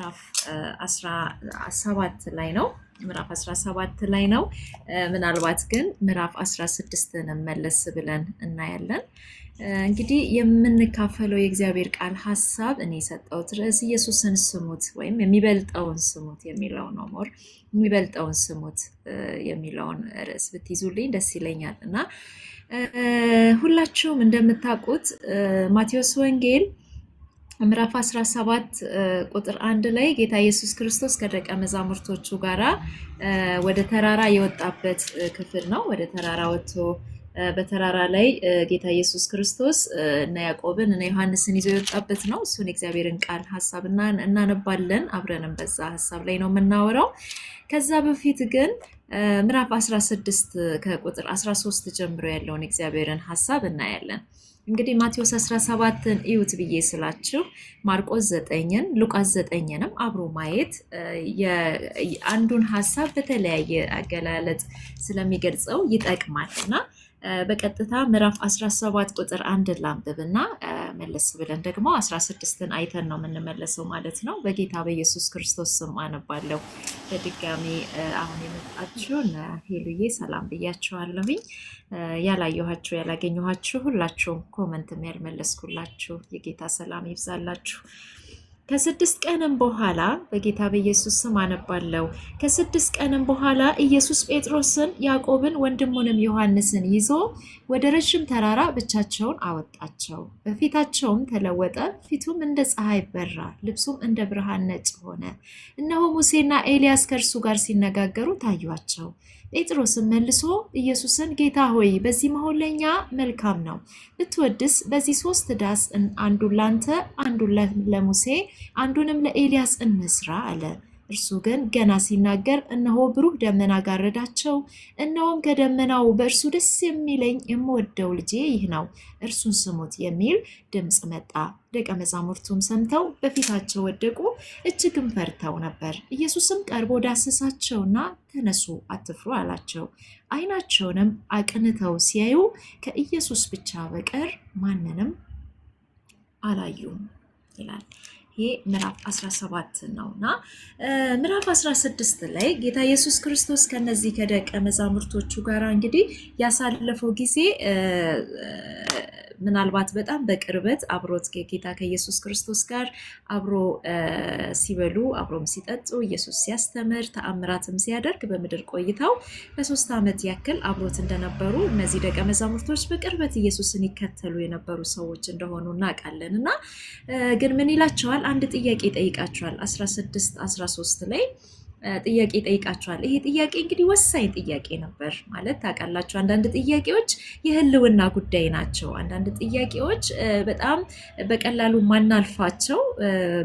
ምዕራፍ 17 ላይ ነው። ምዕራፍ 17 ላይ ነው። ምናልባት ግን ምዕራፍ 16ን መለስ ብለን እናያለን። እንግዲህ የምንካፈለው የእግዚአብሔር ቃል ሐሳብ እኔ የሰጠሁት ርዕስ ኢየሱስን ስሙት ወይም የሚበልጠውን ስሙት የሚለው ነው። ሞር የሚበልጠውን ስሙት የሚለውን ርዕስ ብትይዙልኝ ደስ ይለኛል እና ሁላችሁም እንደምታውቁት ማቴዎስ ወንጌል ምዕራፍ 17 ቁጥር 1 ላይ ጌታ ኢየሱስ ክርስቶስ ከደቀ መዛሙርቶቹ ጋራ ወደ ተራራ የወጣበት ክፍል ነው። ወደ ተራራ ወጥቶ በተራራ ላይ ጌታ ኢየሱስ ክርስቶስ እና ያዕቆብን እና ዮሐንስን ይዞ የወጣበት ነው። እሱን የእግዚአብሔርን ቃል ሐሳብ እናነባለን። አብረንም በዛ ሐሳብ ላይ ነው የምናወራው። ከዛ በፊት ግን ምዕራፍ 16 ከቁጥር 13 ጀምሮ ያለውን የእግዚአብሔርን ሐሳብ እናያለን። እንግዲህ ማቴዎስ 17ን እዩት ብዬ ስላችሁ ማርቆስ 9ን ሉቃስ 9ንም አብሮ ማየት አንዱን ሐሳብ በተለያየ አገላለጥ ስለሚገልጸው ይጠቅማል እና በቀጥታ ምዕራፍ 17 ቁጥር 1 ላንብብና መለስ ብለን ደግሞ 16ን አይተን ነው የምንመለሰው ማለት ነው። በጌታ በኢየሱስ ክርስቶስ ስም አነባለሁ። በድጋሚ አሁን የመጣችሁ ሄሉዬ ሰላም ብያችኋለሁኝ። ያላየኋችሁ ያላገኘኋችሁ ሁላችሁም ኮመንትም ያልመለስኩላችሁ የጌታ ሰላም ይብዛላችሁ። ከ6 ቀንም በኋላ በጌታ በኢየሱስ ስም አነባለሁ። ከ6 ቀንም በኋላ ኢየሱስ ጴጥሮስን ያዕቆብን ወንድሙንም ዮሐንስን ይዞ ወደ ረጅም ተራራ ብቻቸውን አወጣቸው። በፊታቸውም ተለወጠ፣ ፊቱም እንደ ፀሐይ በራ፣ ልብሱም እንደ ብርሃን ነጭ ሆነ። እነሆ ሙሴና ኤልያስ ከእርሱ ጋር ሲነጋገሩ ታዩአቸው። ጴጥሮስም መልሶ ኢየሱስን ጌታ ሆይ በዚህ መሆን ለእኛ መልካም ነው። ብትወድስ በዚህ 3 ዳስ አንዱን ላንተ፣ አንዱን ለሙሴ፣ አንዱንም ለኤልያስ እንስራ አለ። እርሱ ግን ገና ሲናገር እነሆ ብሩህ ደመና ጋረዳቸው። እነሆም ከደመናው በእርሱ ደስ የሚለኝ የምወደው ልጄ ይህ ነው፣ እርሱን ስሙት የሚል ድምፅ መጣ። ደቀ መዛሙርቱም ሰምተው በፊታቸው ወደቁ፣ እጅግም ፈርተው ነበር። ኢየሱስም ቀርቦ ዳሰሳቸውና ተነሱ፣ አትፍሩ አላቸው። ዓይናቸውንም አቅንተው ሲያዩ ከኢየሱስ ብቻ በቀር ማንንም አላዩም ይላል። ይሄ ምዕራፍ 17 ነውና ምዕራፍ 16 ላይ ጌታ ኢየሱስ ክርስቶስ ከነዚህ ከደቀ መዛሙርቶቹ ጋር እንግዲህ ያሳለፈው ጊዜ ምናልባት በጣም በቅርበት አብሮት ጌታ ከኢየሱስ ክርስቶስ ጋር አብሮ ሲበሉ አብሮም ሲጠጡ ኢየሱስ ሲያስተምር ተአምራትም ሲያደርግ በምድር ቆይታው ለ3 ዓመት ያክል አብሮት እንደነበሩ እነዚህ ደቀ መዛሙርቶች በቅርበት ኢየሱስን ይከተሉ የነበሩ ሰዎች እንደሆኑ እናውቃለን። እና ግን ምን ይላቸዋል? አንድ ጥያቄ ይጠይቃቸዋል። 16-13 ላይ ጥያቄ ይጠይቃቸዋል። ይሄ ጥያቄ እንግዲህ ወሳኝ ጥያቄ ነበር ማለት ታውቃላችሁ። አንዳንድ ጥያቄዎች የህልውና ጉዳይ ናቸው። አንዳንድ ጥያቄዎች በጣም በቀላሉ ማናልፋቸው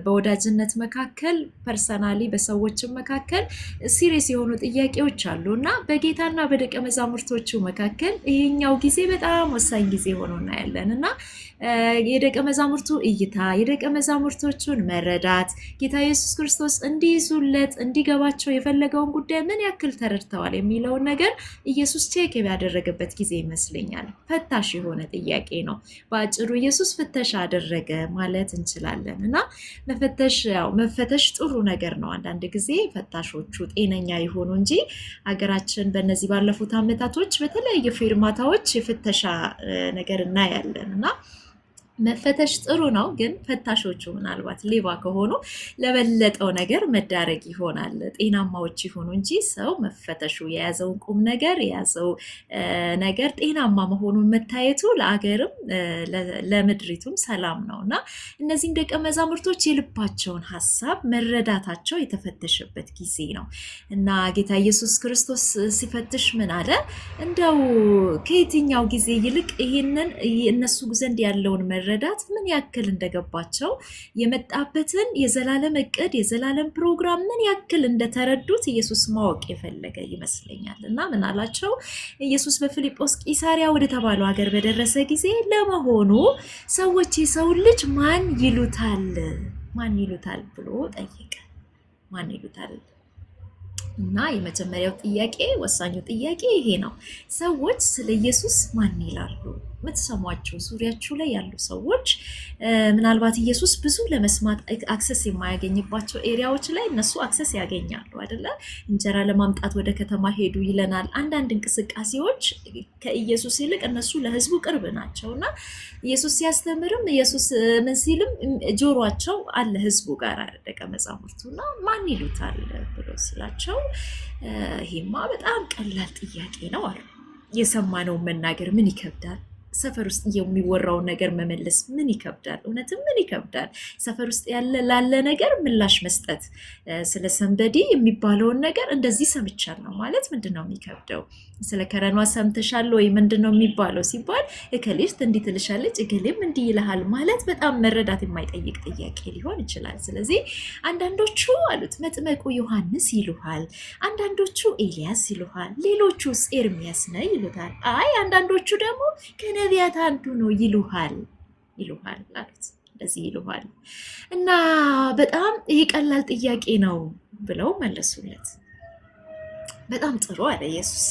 በወዳጅነት መካከል ፐርሰናሊ በሰዎችም መካከል ሲሪየስ የሆኑ ጥያቄዎች አሉ እና በጌታና በደቀ መዛሙርቶቹ መካከል ይሄኛው ጊዜ በጣም ወሳኝ ጊዜ ሆኖ እናያለን እና የደቀ መዛሙርቱ እይታ የደቀ መዛሙርቶቹን መረዳት ጌታ ኢየሱስ ክርስቶስ እንዲይዙለት እንዲገባቸው የፈለገውን ጉዳይ ምን ያክል ተረድተዋል የሚለውን ነገር ኢየሱስ ቼክ ያደረገበት ጊዜ ይመስለኛል። ፈታሽ የሆነ ጥያቄ ነው። በአጭሩ ኢየሱስ ፍተሻ አደረገ ማለት እንችላለን እና መፈተሽ ጥሩ ነገር ነው። አንዳንድ ጊዜ ፈታሾቹ ጤነኛ የሆኑ እንጂ ሀገራችን በእነዚህ ባለፉት ዓመታቶች በተለያዩ ፌርማታዎች የፍተሻ ነገር እናያለን እና መፈተሽ ጥሩ ነው። ግን ፈታሾቹ ምናልባት ሌባ ከሆኑ ለበለጠው ነገር መዳረግ ይሆናል። ጤናማዎች ይሆኑ እንጂ ሰው መፈተሹ የያዘውን ቁም ነገር የያዘው ነገር ጤናማ መሆኑን መታየቱ ለአገርም ለምድሪቱም ሰላም ነው እና እነዚህም ደቀ መዛሙርቶች የልባቸውን ሐሳብ መረዳታቸው የተፈተሸበት ጊዜ ነው እና ጌታ ኢየሱስ ክርስቶስ ሲፈትሽ ምን አለ? እንደው ከየትኛው ጊዜ ይልቅ ይህንን እነሱ ዘንድ ያለውን መረዳት ምን ያክል እንደገባቸው የመጣበትን የዘላለም እቅድ የዘላለም ፕሮግራም ምን ያክል እንደተረዱት ኢየሱስ ማወቅ የፈለገ ይመስለኛል እና ምን አላቸው? ኢየሱስ በፊልጶስ ቂሳሪያ ወደ ተባለው ሀገር በደረሰ ጊዜ ለመሆኑ ሰዎች የሰው ልጅ ማን ይሉታል ብሎ ጠየቀ። ማን ይሉታል? እና የመጀመሪያው ጥያቄ ወሳኙ ጥያቄ ይሄ ነው። ሰዎች ስለ ኢየሱስ ማን ይላሉ? የምትሰሟቸው ዙሪያችሁ ላይ ያሉ ሰዎች ምናልባት ኢየሱስ ብዙ ለመስማት አክሰስ የማያገኝባቸው ኤሪያዎች ላይ እነሱ አክሰስ ያገኛሉ አይደለ? እንጀራ ለማምጣት ወደ ከተማ ሄዱ ይለናል። አንዳንድ እንቅስቃሴዎች ከኢየሱስ ይልቅ እነሱ ለህዝቡ ቅርብ ናቸው እና ኢየሱስ ሲያስተምርም ኢየሱስ ምን ሲልም ጆሮአቸው አለ ህዝቡ ጋር ደቀ መዛሙርቱና ማን ይሉታል ብሎ ሲላቸው ይሄማ በጣም ቀላል ጥያቄ ነው አሉ። የሰማነውን መናገር ምን ይከብዳል? ሰፈር ውስጥ የሚወራውን ነገር መመለስ ምን ይከብዳል? እውነትም ምን ይከብዳል? ሰፈር ውስጥ ላለ ነገር ምላሽ መስጠት፣ ስለ ሰንበዲ የሚባለውን ነገር እንደዚህ ሰምቻለሁ ማለት ምንድን ነው የሚከብደው? ስለ ከረኗ ሰምተሻል ወይ ምንድን ነው የሚባለው ሲባል እከሌሽ እንዲህ ትልሻለች እከሌም እንዲህ ይልሃል ማለት በጣም መረዳት የማይጠይቅ ጥያቄ ሊሆን ይችላል። ስለዚህ አንዳንዶቹ አሉት መጥመቁ ዮሐንስ ይሉሃል፣ አንዳንዶቹ ኤልያስ ይሉሃል፣ ሌሎቹስ ኤርሚያስ ነው ይሉታል፣ አይ አንዳንዶቹ ደግሞ ከነቢያት አንዱ ነው ይሉሃል አሉት። እንደዚህ ይሉሃል እና በጣም ይሄ ቀላል ጥያቄ ነው ብለው መለሱለት። በጣም ጥሩ አለ ኢየሱስ።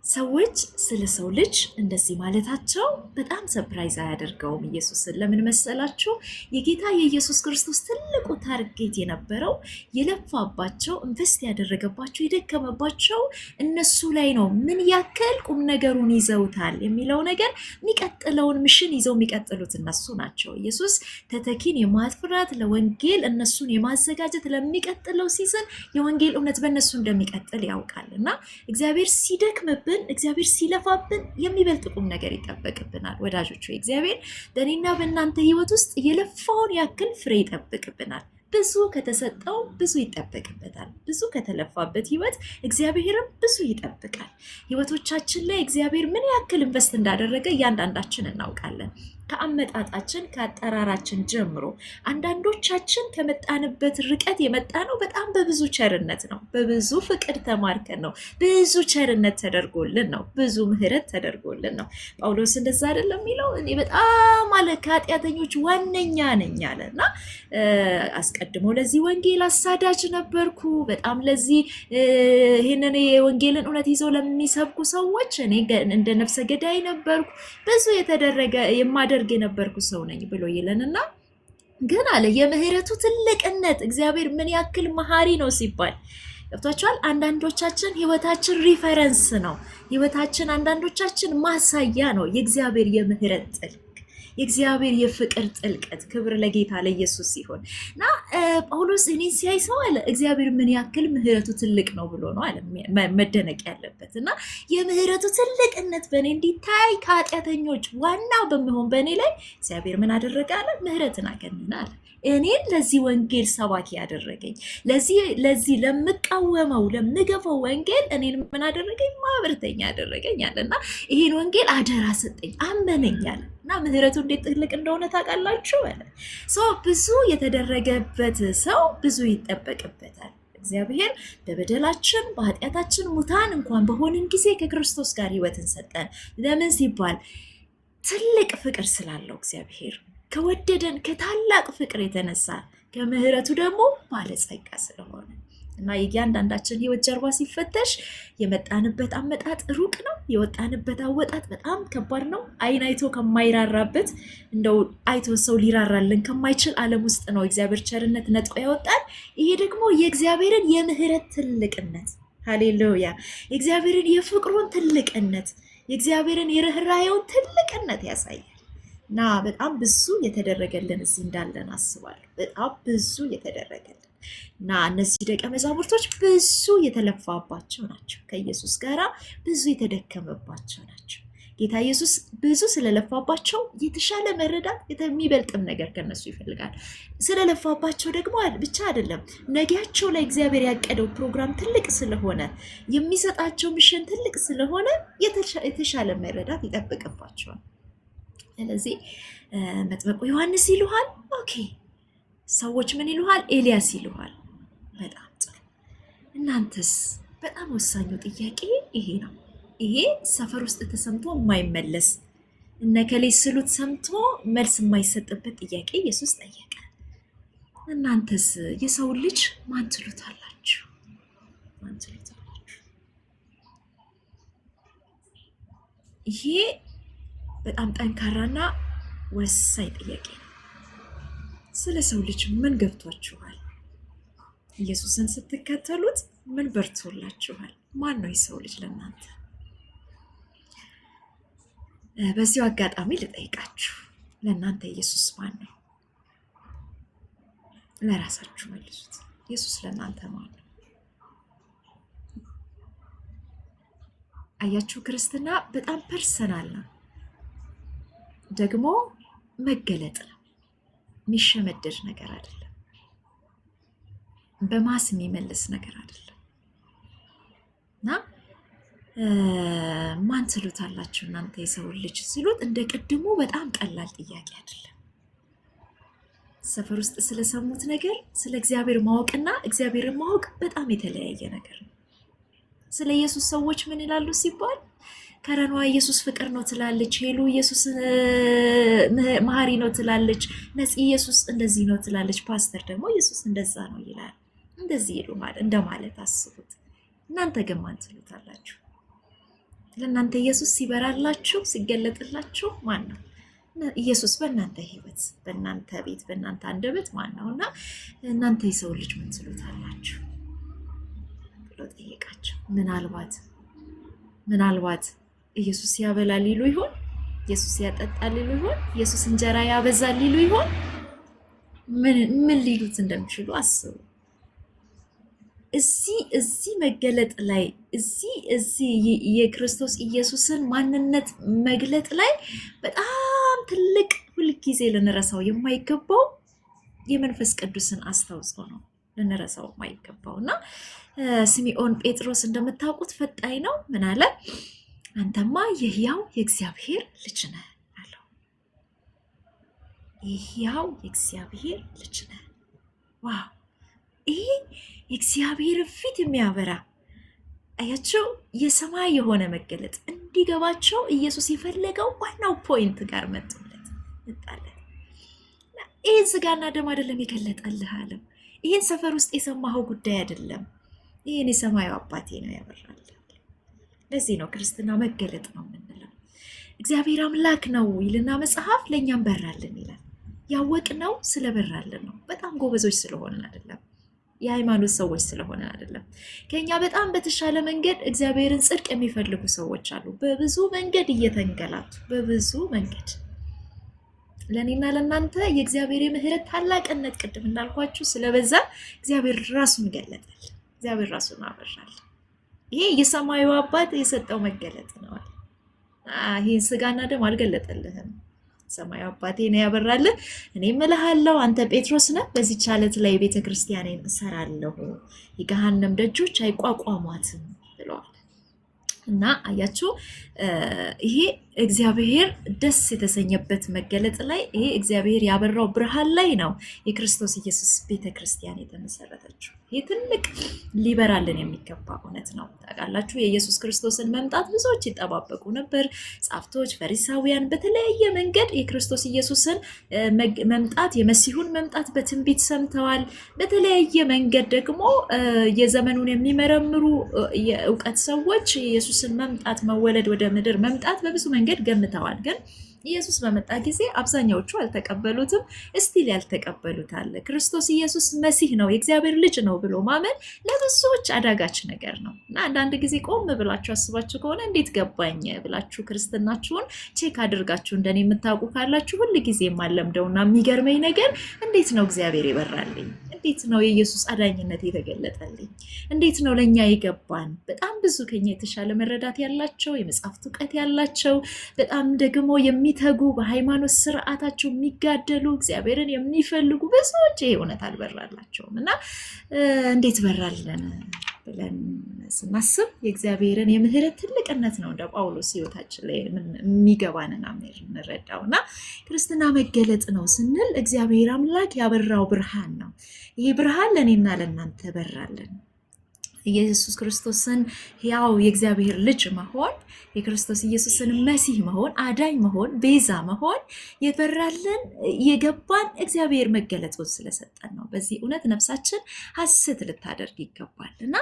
ሰዎች ስለ ሰው ልጅ እንደዚህ ማለታቸው በጣም ሰርፕራይዝ አያደርገውም ኢየሱስን። ለምን መሰላችሁ? የጌታ የኢየሱስ ክርስቶስ ትልቁ ታርጌት የነበረው የለፋባቸው፣ ኢንቨስት ያደረገባቸው፣ የደከመባቸው እነሱ ላይ ነው። ምን ያክል ቁም ነገሩን ይዘውታል የሚለው ነገር የሚቀጥለውን ሚሽን ይዘው የሚቀጥሉት እነሱ ናቸው። ኢየሱስ ተተኪን የማፍራት ለወንጌል እነሱን የማዘጋጀት ለሚቀጥለው ሲዝን የወንጌል እውነት በእነሱ እንደሚቀጥል ያውቃል እና እግዚአብሔር ሲደክምብን እግዚአብሔር ሲለፋብን የሚበልጥ ቁም ነገር ይጠበቅብናል። ወዳጆቹ እግዚአብሔር በእኔና በእናንተ ህይወት ውስጥ የለፋውን ያክል ፍሬ ይጠብቅብናል። ብዙ ከተሰጠው ብዙ ይጠበቅበታል። ብዙ ከተለፋበት ህይወት እግዚአብሔርም ብዙ ይጠብቃል። ህይወቶቻችን ላይ እግዚአብሔር ምን ያክል ኢንቨስት እንዳደረገ እያንዳንዳችን እናውቃለን። ከአመጣጣችን ከአጠራራችን ጀምሮ አንዳንዶቻችን ከመጣንበት ርቀት የመጣ ነው በጣም በብዙ ቸርነት ነው። በብዙ ፍቅር ተማርከን ነው። ብዙ ቸርነት ተደርጎልን ነው። ብዙ ምህረት ተደርጎልን ነው። ጳውሎስ እንደዛ አይደለም የሚለው? እኔ በጣም አለ ከኃጢአተኞች ዋነኛ ነኝ አለ እና አስቀድሞ ለዚህ ወንጌል አሳዳጅ ነበርኩ። በጣም ለዚህ ይህንን የወንጌልን እውነት ይዘው ለሚሰብኩ ሰዎች እኔ እንደ ነፍሰ ገዳይ ነበርኩ። ብዙ የተደረገ የማደርግ የነበርኩ ሰው ነኝ ብሎ ይለንና ግን አለ የምህረቱ ትልቅነት እግዚአብሔር ምን ያክል መሐሪ ነው ሲባል ገብቷችኋል? አንዳንዶቻችን ህይወታችን ሪፈረንስ ነው። ህይወታችን አንዳንዶቻችን ማሳያ ነው የእግዚአብሔር የምህረት ጥልቅ፣ የእግዚአብሔር የፍቅር ጥልቀት። ክብር ለጌታ ለኢየሱስ ሲሆን እና ጳውሎስ እኔን ሲያይ ሰው አለ እግዚአብሔር ምን ያክል ምህረቱ ትልቅ ነው ብሎ ነው አለ መደነቅ ያለበት። እና የምህረቱ ትልቅነት በእኔ እንዲታይ ከኃጢአተኞች ዋናው በሚሆን በእኔ ላይ እግዚአብሔር ምን አደረገ አለ? ምህረትን አገነነ አለ። እኔን ለዚህ ወንጌል ሰባኪ ያደረገኝ፣ ለዚህ ለምቃወመው ለምገፈው ወንጌል እኔን ምን አደረገኝ? ማህበርተኛ ያደረገኝ አለ እና ይሄን ወንጌል አደራ ሰጠኝ፣ አመነኝ አለ እና ምህረቱ እንዴት ትልቅ እንደሆነ ታውቃላችሁ አለ። ሰው ብዙ የተደረገበት ሰው ብዙ ይጠበቅበታል። እግዚአብሔር በበደላችን በኃጢአታችን ሙታን እንኳን በሆንን ጊዜ ከክርስቶስ ጋር ህይወትን ሰጠን። ለምን ሲባል ትልቅ ፍቅር ስላለው እግዚአብሔር ከወደደን ከታላቅ ፍቅር የተነሳ ከምህረቱ ደግሞ ባለጸጋ ስለሆነ እና የእያንዳንዳችን ህይወት ጀርባ ሲፈተሽ የመጣንበት አመጣጥ ሩቅ ነው። የወጣንበት አወጣጥ በጣም ከባድ ነው። አይን አይቶ ከማይራራበት እንደው አይቶ ሰው ሊራራልን ከማይችል ዓለም ውስጥ ነው እግዚአብሔር ቸርነት ነጥቆ ያወጣል። ይሄ ደግሞ የእግዚአብሔርን የምህረት ትልቅነት፣ ሃሌሉያ፣ የእግዚአብሔርን የፍቅሩን ትልቅነት፣ የእግዚአብሔርን የርኅራኄውን ትልቅነት ያሳያል። እና በጣም ብዙ የተደረገልን እዚህ እንዳለን አስባለሁ። በጣም ብዙ የተደረገልን እና እነዚህ ደቀ መዛሙርቶች ብዙ የተለፋባቸው ናቸው። ከኢየሱስ ጋር ብዙ የተደከመባቸው ናቸው። ጌታ ኢየሱስ ብዙ ስለለፋባቸው የተሻለ መረዳት የሚበልጥም ነገር ከነሱ ይፈልጋል። ስለለፋባቸው ደግሞ ብቻ አይደለም፣ ነገያቸው ላይ እግዚአብሔር ያቀደው ፕሮግራም ትልቅ ስለሆነ የሚሰጣቸው ሚሽን ትልቅ ስለሆነ የተሻለ መረዳት ይጠብቅባቸዋል። ስለዚህ መጥምቁ ዮሐንስ ይሉሃል። ኦኬ፣ ሰዎች ምን ይሉሃል? ኤልያስ ይሉሃል። በጣም ጥሩ። እናንተስ? በጣም ወሳኙ ጥያቄ ይሄ ነው። ይሄ ሰፈር ውስጥ ተሰምቶ የማይመለስ እነ ከሌ ስሉት ሰምቶ መልስ የማይሰጥበት ጥያቄ ኢየሱስ ጠየቀ። እናንተስ የሰው ልጅ ማን ትሉታላችሁ? ማን ትሉታላችሁ? ይሄ በጣም ጠንካራና ወሳኝ ጥያቄ ነው። ስለ ሰው ልጅ ምን ገብቷችኋል? ኢየሱስን ስትከተሉት ምን በርቶላችኋል? ማን ነው የሰው ልጅ ለእናንተ? በዚሁ አጋጣሚ ልጠይቃችሁ፣ ለእናንተ ኢየሱስ ማን ነው? ለራሳችሁ መልሱት። ኢየሱስ ለእናንተ ማን ነው? አያችሁ፣ ክርስትና በጣም ፐርሰናል ነው፣ ደግሞ መገለጥ ነው። የሚሸመደድ ነገር አይደለም፣ በማስ የሚመልስ ነገር አይደለም። እና ማን ትሉታላችሁ እናንተ የሰው ልጅ ሲሉት እንደ ቅድሙ በጣም ቀላል ጥያቄ አይደለም። ሰፈር ውስጥ ስለሰሙት ነገር ስለ እግዚአብሔር ማወቅና እግዚአብሔርን ማወቅ በጣም የተለያየ ነገር ነው። ስለ ኢየሱስ ሰዎች ምን ይላሉ ሲባል ከረኗ ኢየሱስ ፍቅር ነው ትላለች፣ ሄሉ ኢየሱስ መሐሪ ነው ትላለች፣ ነፂ ኢየሱስ እንደዚህ ነው ትላለች፣ ፓስተር ደግሞ ኢየሱስ እንደዛ ነው ይላል። እንደዚህ ይሉ ማለት እንደማለት አስቡት። እናንተ ግን ማን ትሉታላችሁ? ለእናንተ ኢየሱስ ሲበራላችሁ ሲገለጥላችሁ ማን ነው? ኢየሱስ በእናንተ ህይወት፣ በእናንተ ቤት፣ በእናንተ አንደበት ማን ነው? እና እናንተ የሰው ልጅ ምን ትሉታላችሁ ብሎ ጠየቃቸው። ምናልባት ኢየሱስ ያበላል ይሉ ይሆን? ኢየሱስ ያጠጣል ይሉ ይሆን? ኢየሱስ እንጀራ ያበዛል ይሉ ይሆን? ምን ሊሉት እንደሚችሉ አስቡ። እዚህ መገለጥ ላይ እዚህ የክርስቶስ ኢየሱስን ማንነት መግለጥ ላይ በጣም ትልቅ ሁልጊዜ ልንረሳው የማይገባው የመንፈስ ቅዱስን አስተዋጽኦ ነው። ልንረሳው የማይገባው እና ስምዖን ጴጥሮስ እንደምታውቁት ፈጣኝ ነው። ምን አለ? አንተማ የሕያው የእግዚአብሔር ልጅ ነህ አለው። የሕያው የእግዚአብሔር ልጅ ነህ። ዋው! ይሄ የእግዚአብሔር ፊት የሚያበራ አያቸው የሰማይ የሆነ መገለጥ እንዲገባቸው ኢየሱስ የፈለገው ዋናው ፖይንት ጋር መጣለት። ይህን ስጋና ደም አይደለም የገለጠልህ አለው። ይህን ሰፈር ውስጥ የሰማኸው ጉዳይ አይደለም፣ ይህን የሰማዩ አባቴ ነው ያበራል። ለዚህ ነው ክርስትና መገለጥ ነው የምንለው። እግዚአብሔር አምላክ ነው ይልና መጽሐፍ፣ ለእኛም በራልን ይላል። ያወቅነው ስለበራልን ነው። በጣም ጎበዞች ስለሆንን አይደለም፣ የሃይማኖት ሰዎች ስለሆነ አይደለም። ከኛ በጣም በተሻለ መንገድ እግዚአብሔርን ጽድቅ የሚፈልጉ ሰዎች አሉ፣ በብዙ መንገድ እየተንገላቱ፣ በብዙ መንገድ። ለእኔና ለእናንተ የእግዚአብሔር የምህረት ታላቅነት ቅድም እንዳልኳችሁ ስለበዛ እግዚአብሔር ራሱን ገለጠል፣ እግዚአብሔር ራሱን አበራል። ይሄ የሰማዩ አባት የሰጠው መገለጥ ነው። ይህን ስጋና ደም አልገለጠልህም፣ ሰማዩ አባቴ ነው ያበራልህ። እኔም እልሃለሁ አንተ ጴጥሮስ ነህ፣ በዚህች ዓለት ላይ ቤተ ክርስቲያኔን እሰራለሁ፣ የገሃነም ደጆች አይቋቋሟትም ብለዋል። እና አያችሁ ይሄ እግዚአብሔር ደስ የተሰኘበት መገለጥ ላይ፣ ይሄ እግዚአብሔር ያበራው ብርሃን ላይ ነው የክርስቶስ ኢየሱስ ቤተ ክርስቲያን የተመሰረተችው። ይህ ትልቅ ሊበራልን የሚገባ እውነት ነው። ታውቃላችሁ የኢየሱስ ክርስቶስን መምጣት ብዙዎች ይጠባበቁ ነበር። ጻፍቶች፣ ፈሪሳውያን በተለያየ መንገድ የክርስቶስ ኢየሱስን መምጣት የመሲሁን መምጣት በትንቢት ሰምተዋል። በተለያየ መንገድ ደግሞ የዘመኑን የሚመረምሩ የእውቀት ሰዎች የኢየሱስን መምጣት መወለድ ወደ ምድር መምጣት በብዙ መንገድ ገምተዋል። ግን ኢየሱስ በመጣ ጊዜ አብዛኛዎቹ አልተቀበሉትም። እስቲል ያልተቀበሉት አለ። ክርስቶስ ኢየሱስ መሲህ ነው የእግዚአብሔር ልጅ ነው ብሎ ማመን ለብዙዎች አዳጋች ነገር ነው እና አንዳንድ ጊዜ ቆም ብላችሁ አስባችሁ ከሆነ እንዴት ገባኝ ብላችሁ ክርስትናችሁን ቼክ አድርጋችሁ እንደኔ የምታውቁ ካላችሁ ሁል ጊዜ የማለምደውና የሚገርመኝ ነገር እንዴት ነው እግዚአብሔር ይበራልኝ? እንዴት ነው የኢየሱስ አዳኝነት የተገለጠልኝ? እንዴት ነው ለእኛ የገባን? በጣም ብዙ ከኛ የተሻለ መረዳት ያላቸው የመጽሐፍት እውቀት ያላቸው በጣም ደግሞ የሚተጉ በሃይማኖት ስርዓታቸው የሚጋደሉ እግዚአብሔርን የሚፈልጉ ብዙዎች ይሄ እውነት አልበራላቸውም እና እንዴት በራልን ብለን ስናስብ የእግዚአብሔርን የምህረት ትልቅነት ነው እንደ ጳውሎስ ህይወታችን ላይ የሚገባንን የምንረዳው እና ክርስትና መገለጥ ነው ስንል እግዚአብሔር አምላክ ያበራው ብርሃን ነው። ይህ ብርሃን ለእኔና ለእናንተ በራልን። ኢየሱስ ክርስቶስን ያው የእግዚአብሔር ልጅ መሆን፣ የክርስቶስ ኢየሱስን መሲህ መሆን፣ አዳኝ መሆን፣ ቤዛ መሆን የበራልን የገባን እግዚአብሔር መገለጹን ስለሰጠን ነው። በዚህ እውነት ነፍሳችን ሐሴት ልታደርግ ይገባል እና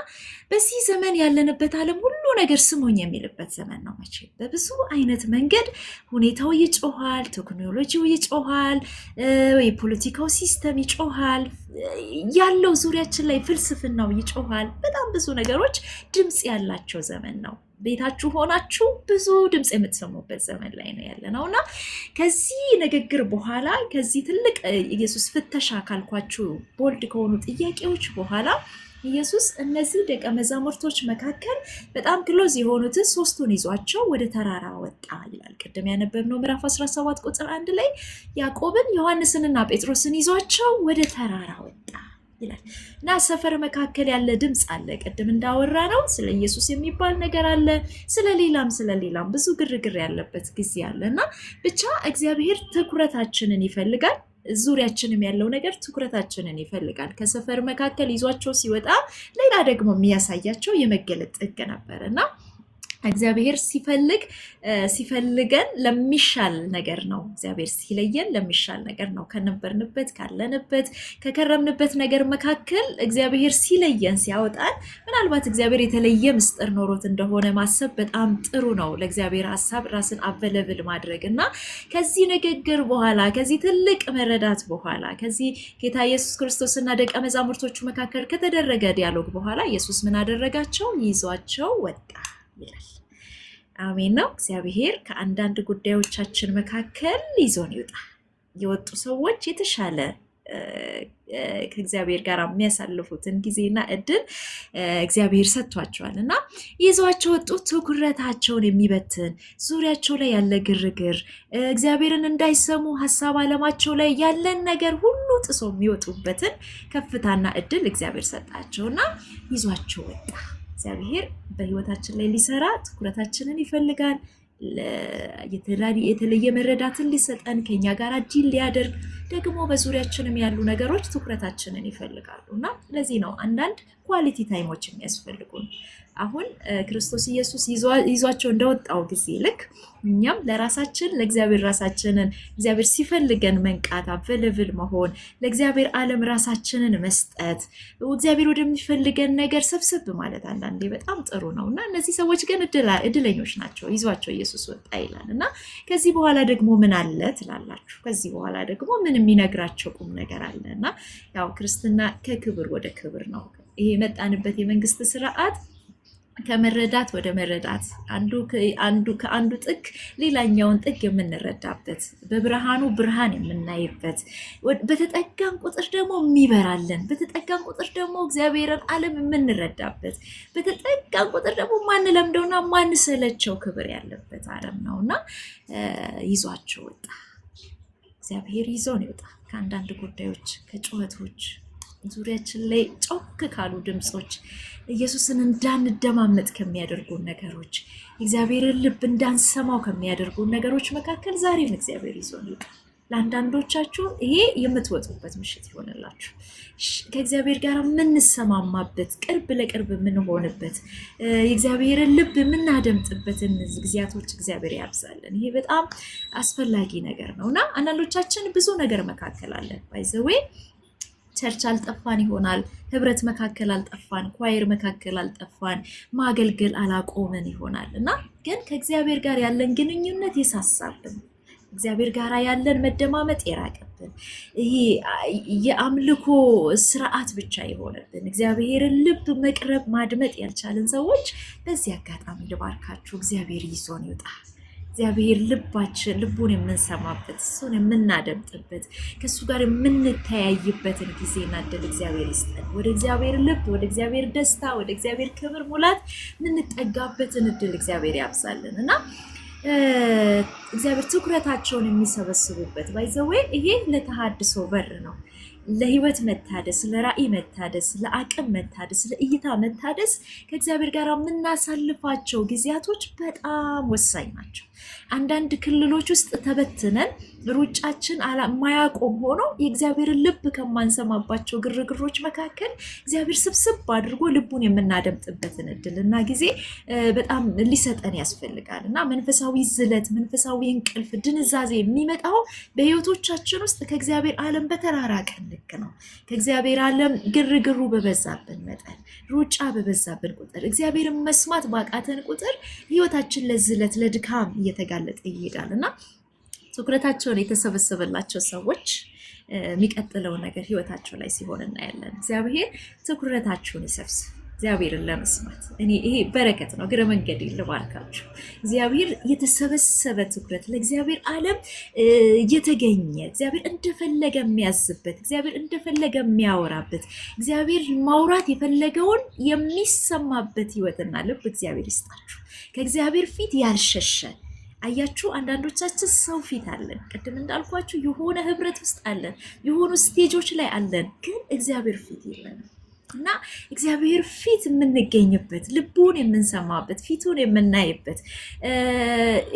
በዚህ ዘመን ያለንበት ዓለም ሁሉ ነገር ስሙኝ የሚልበት ዘመን ነው። መቼ በብዙ አይነት መንገድ ሁኔታው ይጮሃል፣ ቴክኖሎጂው ይጮሃል፣ የፖለቲካው ሲስተም ይጮሃል፣ ያለው ዙሪያችን ላይ ፍልስፍናው ይጮሃል። በጣም ብዙ ነገሮች ድምፅ ያላቸው ዘመን ነው። ቤታችሁ ሆናችሁ ብዙ ድምፅ የምትሰሙበት ዘመን ላይ ነው ያለ ነው እና ከዚህ ንግግር በኋላ ከዚህ ትልቅ ኢየሱስ ፍተሻ ካልኳችሁ ቦልድ ከሆኑ ጥያቄዎች በኋላ ኢየሱስ እነዚህ ደቀ መዛሙርቶች መካከል በጣም ክሎዝ የሆኑትን ሶስቱን ይዟቸው ወደ ተራራ ወጣ ይላል። ቅድም ያነበብነው ምዕራፍ 17 ቁጥር 1 ላይ ያዕቆብን ዮሐንስንና ጴጥሮስን ይዟቸው ወደ ተራራ ወጣ ይላል እና ሰፈር መካከል ያለ ድምፅ አለ። ቅድም እንዳወራ ነው ስለ ኢየሱስ የሚባል ነገር አለ፣ ስለሌላም ብዙ ግርግር ያለበት ጊዜ አለ እና ብቻ እግዚአብሔር ትኩረታችንን ይፈልጋል። ዙሪያችንም ያለው ነገር ትኩረታችንን ይፈልጋል። ከሰፈር መካከል ይዟቸው ሲወጣ ሌላ ደግሞ የሚያሳያቸው የመገለጥ ጥግ ነበር እና እግዚአብሔር ሲፈልገን ለሚሻል ነገር ነው። እግዚአብሔር ሲለየን ለሚሻል ነገር ነው። ከነበርንበት ካለንበት ከከረምንበት ነገር መካከል እግዚአብሔር ሲለየን ሲያወጣን ምናልባት እግዚአብሔር የተለየ ምስጢር ኖሮት እንደሆነ ማሰብ በጣም ጥሩ ነው። ለእግዚአብሔር ሀሳብ ራስን አቬለብል ማድረግ እና ከዚህ ንግግር በኋላ ከዚህ ትልቅ መረዳት በኋላ ከዚህ ጌታ ኢየሱስ ክርስቶስና ደቀ መዛሙርቶቹ መካከል ከተደረገ ዲያሎግ በኋላ ኢየሱስ ምን አደረጋቸው? ይዟቸው ወጣ ይላል። አሜን ነው። እግዚአብሔር ከአንዳንድ ጉዳዮቻችን መካከል ይዞን ይውጣ። የወጡ ሰዎች የተሻለ ከእግዚአብሔር ጋር የሚያሳልፉትን ጊዜና እድል እግዚአብሔር ሰጥቷቸዋል እና ይዟቸው ወጡ። ትኩረታቸውን የሚበትን ዙሪያቸው ላይ ያለ ግርግር፣ እግዚአብሔርን እንዳይሰሙ ሀሳብ አለማቸው ላይ ያለን ነገር ሁሉ ጥሶ የሚወጡበትን ከፍታና እድል እግዚአብሔር ሰጣቸው እና ይዟቸው ወጣ። እግዚአብሔር በህይወታችን ላይ ሊሰራ ትኩረታችንን ይፈልጋል። የተለየ መረዳትን ሊሰጠን ከኛ ጋር ዲል ሊያደርግ ደግሞ በዙሪያችንም ያሉ ነገሮች ትኩረታችንን ይፈልጋሉ እና ለዚህ ነው አንዳንድ ኳሊቲ ታይሞች የሚያስፈልጉን። አሁን ክርስቶስ ኢየሱስ ይዟቸው እንደወጣው ጊዜ ልክ እኛም ለራሳችን ለእግዚአብሔር ራሳችንን እግዚአብሔር ሲፈልገን መንቃት፣ አቬለብል መሆን፣ ለእግዚአብሔር ዓለም ራሳችንን መስጠት፣ እግዚአብሔር ወደሚፈልገን ነገር ሰብሰብ ማለት አንዳንዴ በጣም ጥሩ ነው እና እነዚህ ሰዎች ግን እድለኞች ናቸው። ይዟቸው ኢየሱስ ወጣ ይላል እና ከዚህ በኋላ ደግሞ ምን አለ ትላላችሁ? ከዚህ በኋላ ደግሞ ምን የሚነግራቸው ቁም ነገር አለ እና ያው ክርስትና ከክብር ወደ ክብር ነው። ይሄ የመጣንበት የመንግስት ስርዓት ከመረዳት ወደ መረዳት ከአንዱ ጥግ ሌላኛውን ጥግ የምንረዳበት በብርሃኑ ብርሃን የምናይበት በተጠጋን ቁጥር ደግሞ የሚበራለን በተጠጋን ቁጥር ደግሞ እግዚአብሔርን ዓለም የምንረዳበት በተጠጋን ቁጥር ደግሞ ማንለምደውና ማንሰለቸው ክብር ያለበት ዓለም ነውና ይዟቸው ወጣ። እግዚአብሔር ይዞን ይወጣ ከአንዳንድ ጉዳዮች ከጩኸቶች ዙሪያችን ላይ ጮክ ካሉ ድምፆች ኢየሱስን እንዳንደማመጥ ከሚያደርጉን ነገሮች እግዚአብሔርን ልብ እንዳንሰማው ከሚያደርጉን ነገሮች መካከል ዛሬም እግዚአብሔር ይዞን ይወጣ። ለአንዳንዶቻችሁ ይሄ የምትወጡበት ምሽት ይሆንላችሁ። ከእግዚአብሔር ጋር የምንሰማማበት ቅርብ ለቅርብ የምንሆንበት የእግዚአብሔርን ልብ የምናደምጥበትን ጊዜያቶች እግዚአብሔር ያብዛልን። ይሄ በጣም አስፈላጊ ነገር ነው እና አንዳንዶቻችን ብዙ ነገር መካከል አለን። ባይዘዌ ቸርች አልጠፋን ይሆናል፣ ህብረት መካከል አልጠፋን፣ ኳየር መካከል አልጠፋን፣ ማገልገል አላቆምን ይሆናል እና ግን ከእግዚአብሔር ጋር ያለን ግንኙነት የሳሳብን፣ እግዚአብሔር ጋር ያለን መደማመጥ የራቀብን፣ ይሄ የአምልኮ ስርዓት ብቻ የሆነብን እግዚአብሔርን ልብ መቅረብ ማድመጥ ያልቻልን ሰዎች በዚህ አጋጣሚ ልባርካችሁ፣ እግዚአብሔር ይዞን ይውጣ። እግዚአብሔር ልቡን የምንሰማበት እሱን የምናደምጥበት ከእሱ ጋር የምንተያይበትን ጊዜና እድል እግዚአብሔር ይስጠን። ወደ እግዚአብሔር ልብ፣ ወደ እግዚአብሔር ደስታ፣ ወደ እግዚአብሔር ክብር ሙላት የምንጠጋበትን እድል እግዚአብሔር ያብዛልን እና እግዚአብሔር ትኩረታቸውን የሚሰበስቡበት ባይዘዌ ይሄ ለተሃድሶ በር ነው። ለህይወት መታደስ፣ ለራእይ መታደስ፣ ለአቅም መታደስ፣ ለእይታ መታደስ ከእግዚአብሔር ጋር የምናሳልፋቸው ጊዜያቶች በጣም ወሳኝ ናቸው። አንዳንድ ክልሎች ውስጥ ተበትነን ሩጫችን ማያቆም ሆኖ የእግዚአብሔርን ልብ ከማንሰማባቸው ግርግሮች መካከል እግዚአብሔር ስብስብ አድርጎ ልቡን የምናደምጥበትን እድልና ጊዜ በጣም ሊሰጠን ያስፈልጋል እና መንፈሳዊ ዝለት፣ መንፈሳዊ እንቅልፍ፣ ድንዛዜ የሚመጣው በህይወቶቻችን ውስጥ ከእግዚአብሔር ዓለም በተራራቀን ልክ ነው። ከእግዚአብሔር ዓለም ግርግሩ በበዛብን መጠን፣ ሩጫ በበዛብን ቁጥር፣ እግዚአብሔርን መስማት ባቃተን ቁጥር ህይወታችን ለዝለት፣ ለድካም እየተጋለጠ ይሄዳል እና ትኩረታቸውን የተሰበሰበላቸው ሰዎች የሚቀጥለው ነገር ህይወታቸው ላይ ሲሆን እናያለን። እግዚአብሔር ትኩረታችሁን ይሰብስብ። እግዚአብሔርን ለመስማት ይሄ በረከት ነው። እግረ መንገድ ልባርካችሁ። እግዚአብሔር የተሰበሰበ ትኩረት ለእግዚአብሔር ዓለም እየተገኘ እግዚአብሔር እንደፈለገ የሚያዝበት፣ እግዚአብሔር እንደፈለገ የሚያወራበት፣ እግዚአብሔር ማውራት የፈለገውን የሚሰማበት ህይወትና ልብ እግዚአብሔር ይስጣችሁ። ከእግዚአብሔር ፊት ያልሸሸ አያችሁ፣ አንዳንዶቻችን ሰው ፊት አለን። ቅድም እንዳልኳችሁ የሆነ ህብረት ውስጥ አለን፣ የሆኑ ስቴጆች ላይ አለን፣ ግን እግዚአብሔር ፊት የለንም እና እግዚአብሔር ፊት የምንገኝበት፣ ልቡን የምንሰማበት፣ ፊቱን የምናይበት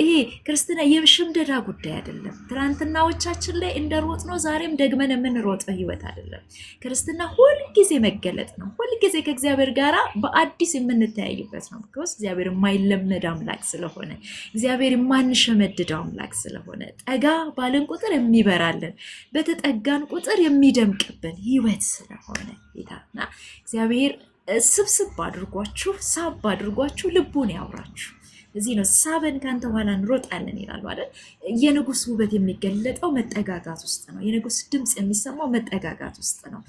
ይሄ ክርስትና የሽምደዳ ጉዳይ አይደለም። ትናንትናዎቻችን ላይ እንደሮጥ ነው ዛሬም ደግመን የምንሮጠው ህይወት አይደለም። ክርስትና ሁልጊዜ መገለጥ ነው። ሁልጊዜ ከእግዚአብሔር ጋር በአዲስ የምንተያይበት ነው። ቢኮዝ እግዚአብሔር የማይለመድ አምላክ ስለሆነ፣ እግዚአብሔር የማንሸመድደው አምላክ ስለሆነ፣ ጠጋ ባልን ቁጥር የሚበራልን፣ በተጠጋን ቁጥር የሚደምቅብን ህይወት ስለሆነ ጌታና እግዚአብሔር ስብስብ አድርጓችሁ፣ ሳብ አድርጓችሁ ልቡን ያውራችሁ። እዚህ ነው ሳበን ካንተ ኋላ እንሮጣለን ይላል ማለት። የንጉስ ውበት የሚገለጠው መጠጋጋት ውስጥ ነው። የንጉስ ድምፅ የሚሰማው መጠጋጋት ውስጥ ነው።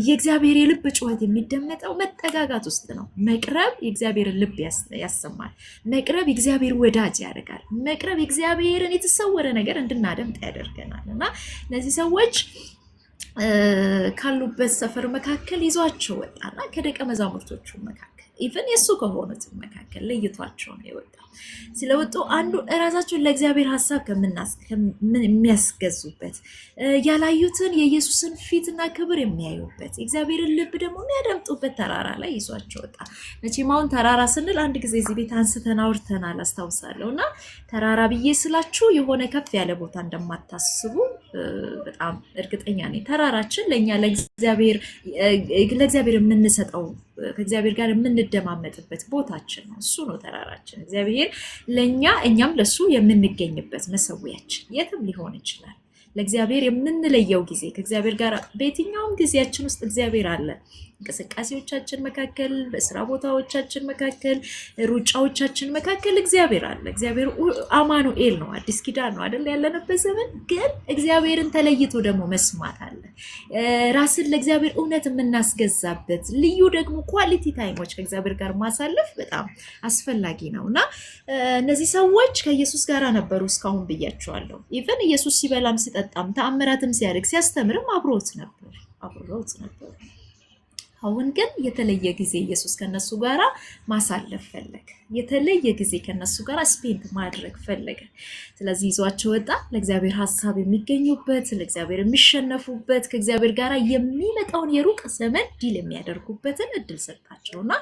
የእግዚአብሔር የልብ ጩኸት የሚደመጠው መጠጋጋት ውስጥ ነው። መቅረብ የእግዚአብሔርን ልብ ያሰማል። መቅረብ የእግዚአብሔር ወዳጅ ያደርጋል። መቅረብ የእግዚአብሔርን የተሰወረ ነገር እንድናደምጥ ያደርገናል እና እነዚህ ሰዎች ካሉበት ሰፈር መካከል ይዟቸው ወጣና ከደቀ መዛሙርቶቹ መካከል ኢቨን የሱ ከሆኑት መካከል ለይቷቸው ነው የወጣው። ስለወጡ አንዱ እራሳቸውን ለእግዚአብሔር ሐሳብ የሚያስገዙበት፣ ያላዩትን የኢየሱስን ፊትና ክብር የሚያዩበት፣ እግዚአብሔርን ልብ ደግሞ የሚያደምጡበት ተራራ ላይ ይዟቸው ወጣ። መቼም አሁን ተራራ ስንል አንድ ጊዜ እዚህ ቤት አንስተን አውርተናል አስታውሳለሁ። እና ተራራ ብዬ ስላችሁ የሆነ ከፍ ያለ ቦታ እንደማታስቡ በጣም እርግጠኛ ነኝ። ተራራችን ለእኛ ለእግዚአብሔር የምንሰጠው ከእግዚአብሔር ጋር የምንደማመጥበት ቦታችን ነው። እሱ ነው ተራራችን። እግዚአብሔር ለእኛ እኛም ለሱ የምንገኝበት መሰዊያችን የትም ሊሆን ይችላል። ለእግዚአብሔር የምንለየው ጊዜ ከእግዚአብሔር ጋር በየትኛውም ጊዜያችን ውስጥ እግዚአብሔር አለ። እንቅስቃሴዎቻችን መካከል፣ በስራ ቦታዎቻችን መካከል፣ ሩጫዎቻችን መካከል እግዚአብሔር አለ። እግዚአብሔር አማኑኤል ነው። አዲስ ኪዳን ነው አይደል ያለንበት ዘመን። ግን እግዚአብሔርን ተለይቶ ደግሞ መስማት አለ። ራስን ለእግዚአብሔር እውነት የምናስገዛበት ልዩ ደግሞ ኳሊቲ ታይሞች ከእግዚአብሔር ጋር ማሳለፍ በጣም አስፈላጊ ነው እና እነዚህ ሰዎች ከኢየሱስ ጋር ነበሩ እስካሁን ብያቸዋለሁ። ኢቨን ኢየሱስ ሲበላም ሲጠጣም ተአምራትም ሲያደርግ ሲያስተምርም አብሮት ነበር። አሁን ግን የተለየ ጊዜ ኢየሱስ ከነሱ ጋር ማሳለፍ ፈለገ። የተለየ ጊዜ ከነሱ ጋር ስፔንት ማድረግ ፈለገ። ስለዚህ ይዟቸው ወጣ። ለእግዚአብሔር ሐሳብ የሚገኙበት፣ ለእግዚአብሔር የሚሸነፉበት፣ ከእግዚአብሔር ጋር የሚመጣውን የሩቅ ዘመን ዲል የሚያደርጉበትን እድል ሰጣቸውና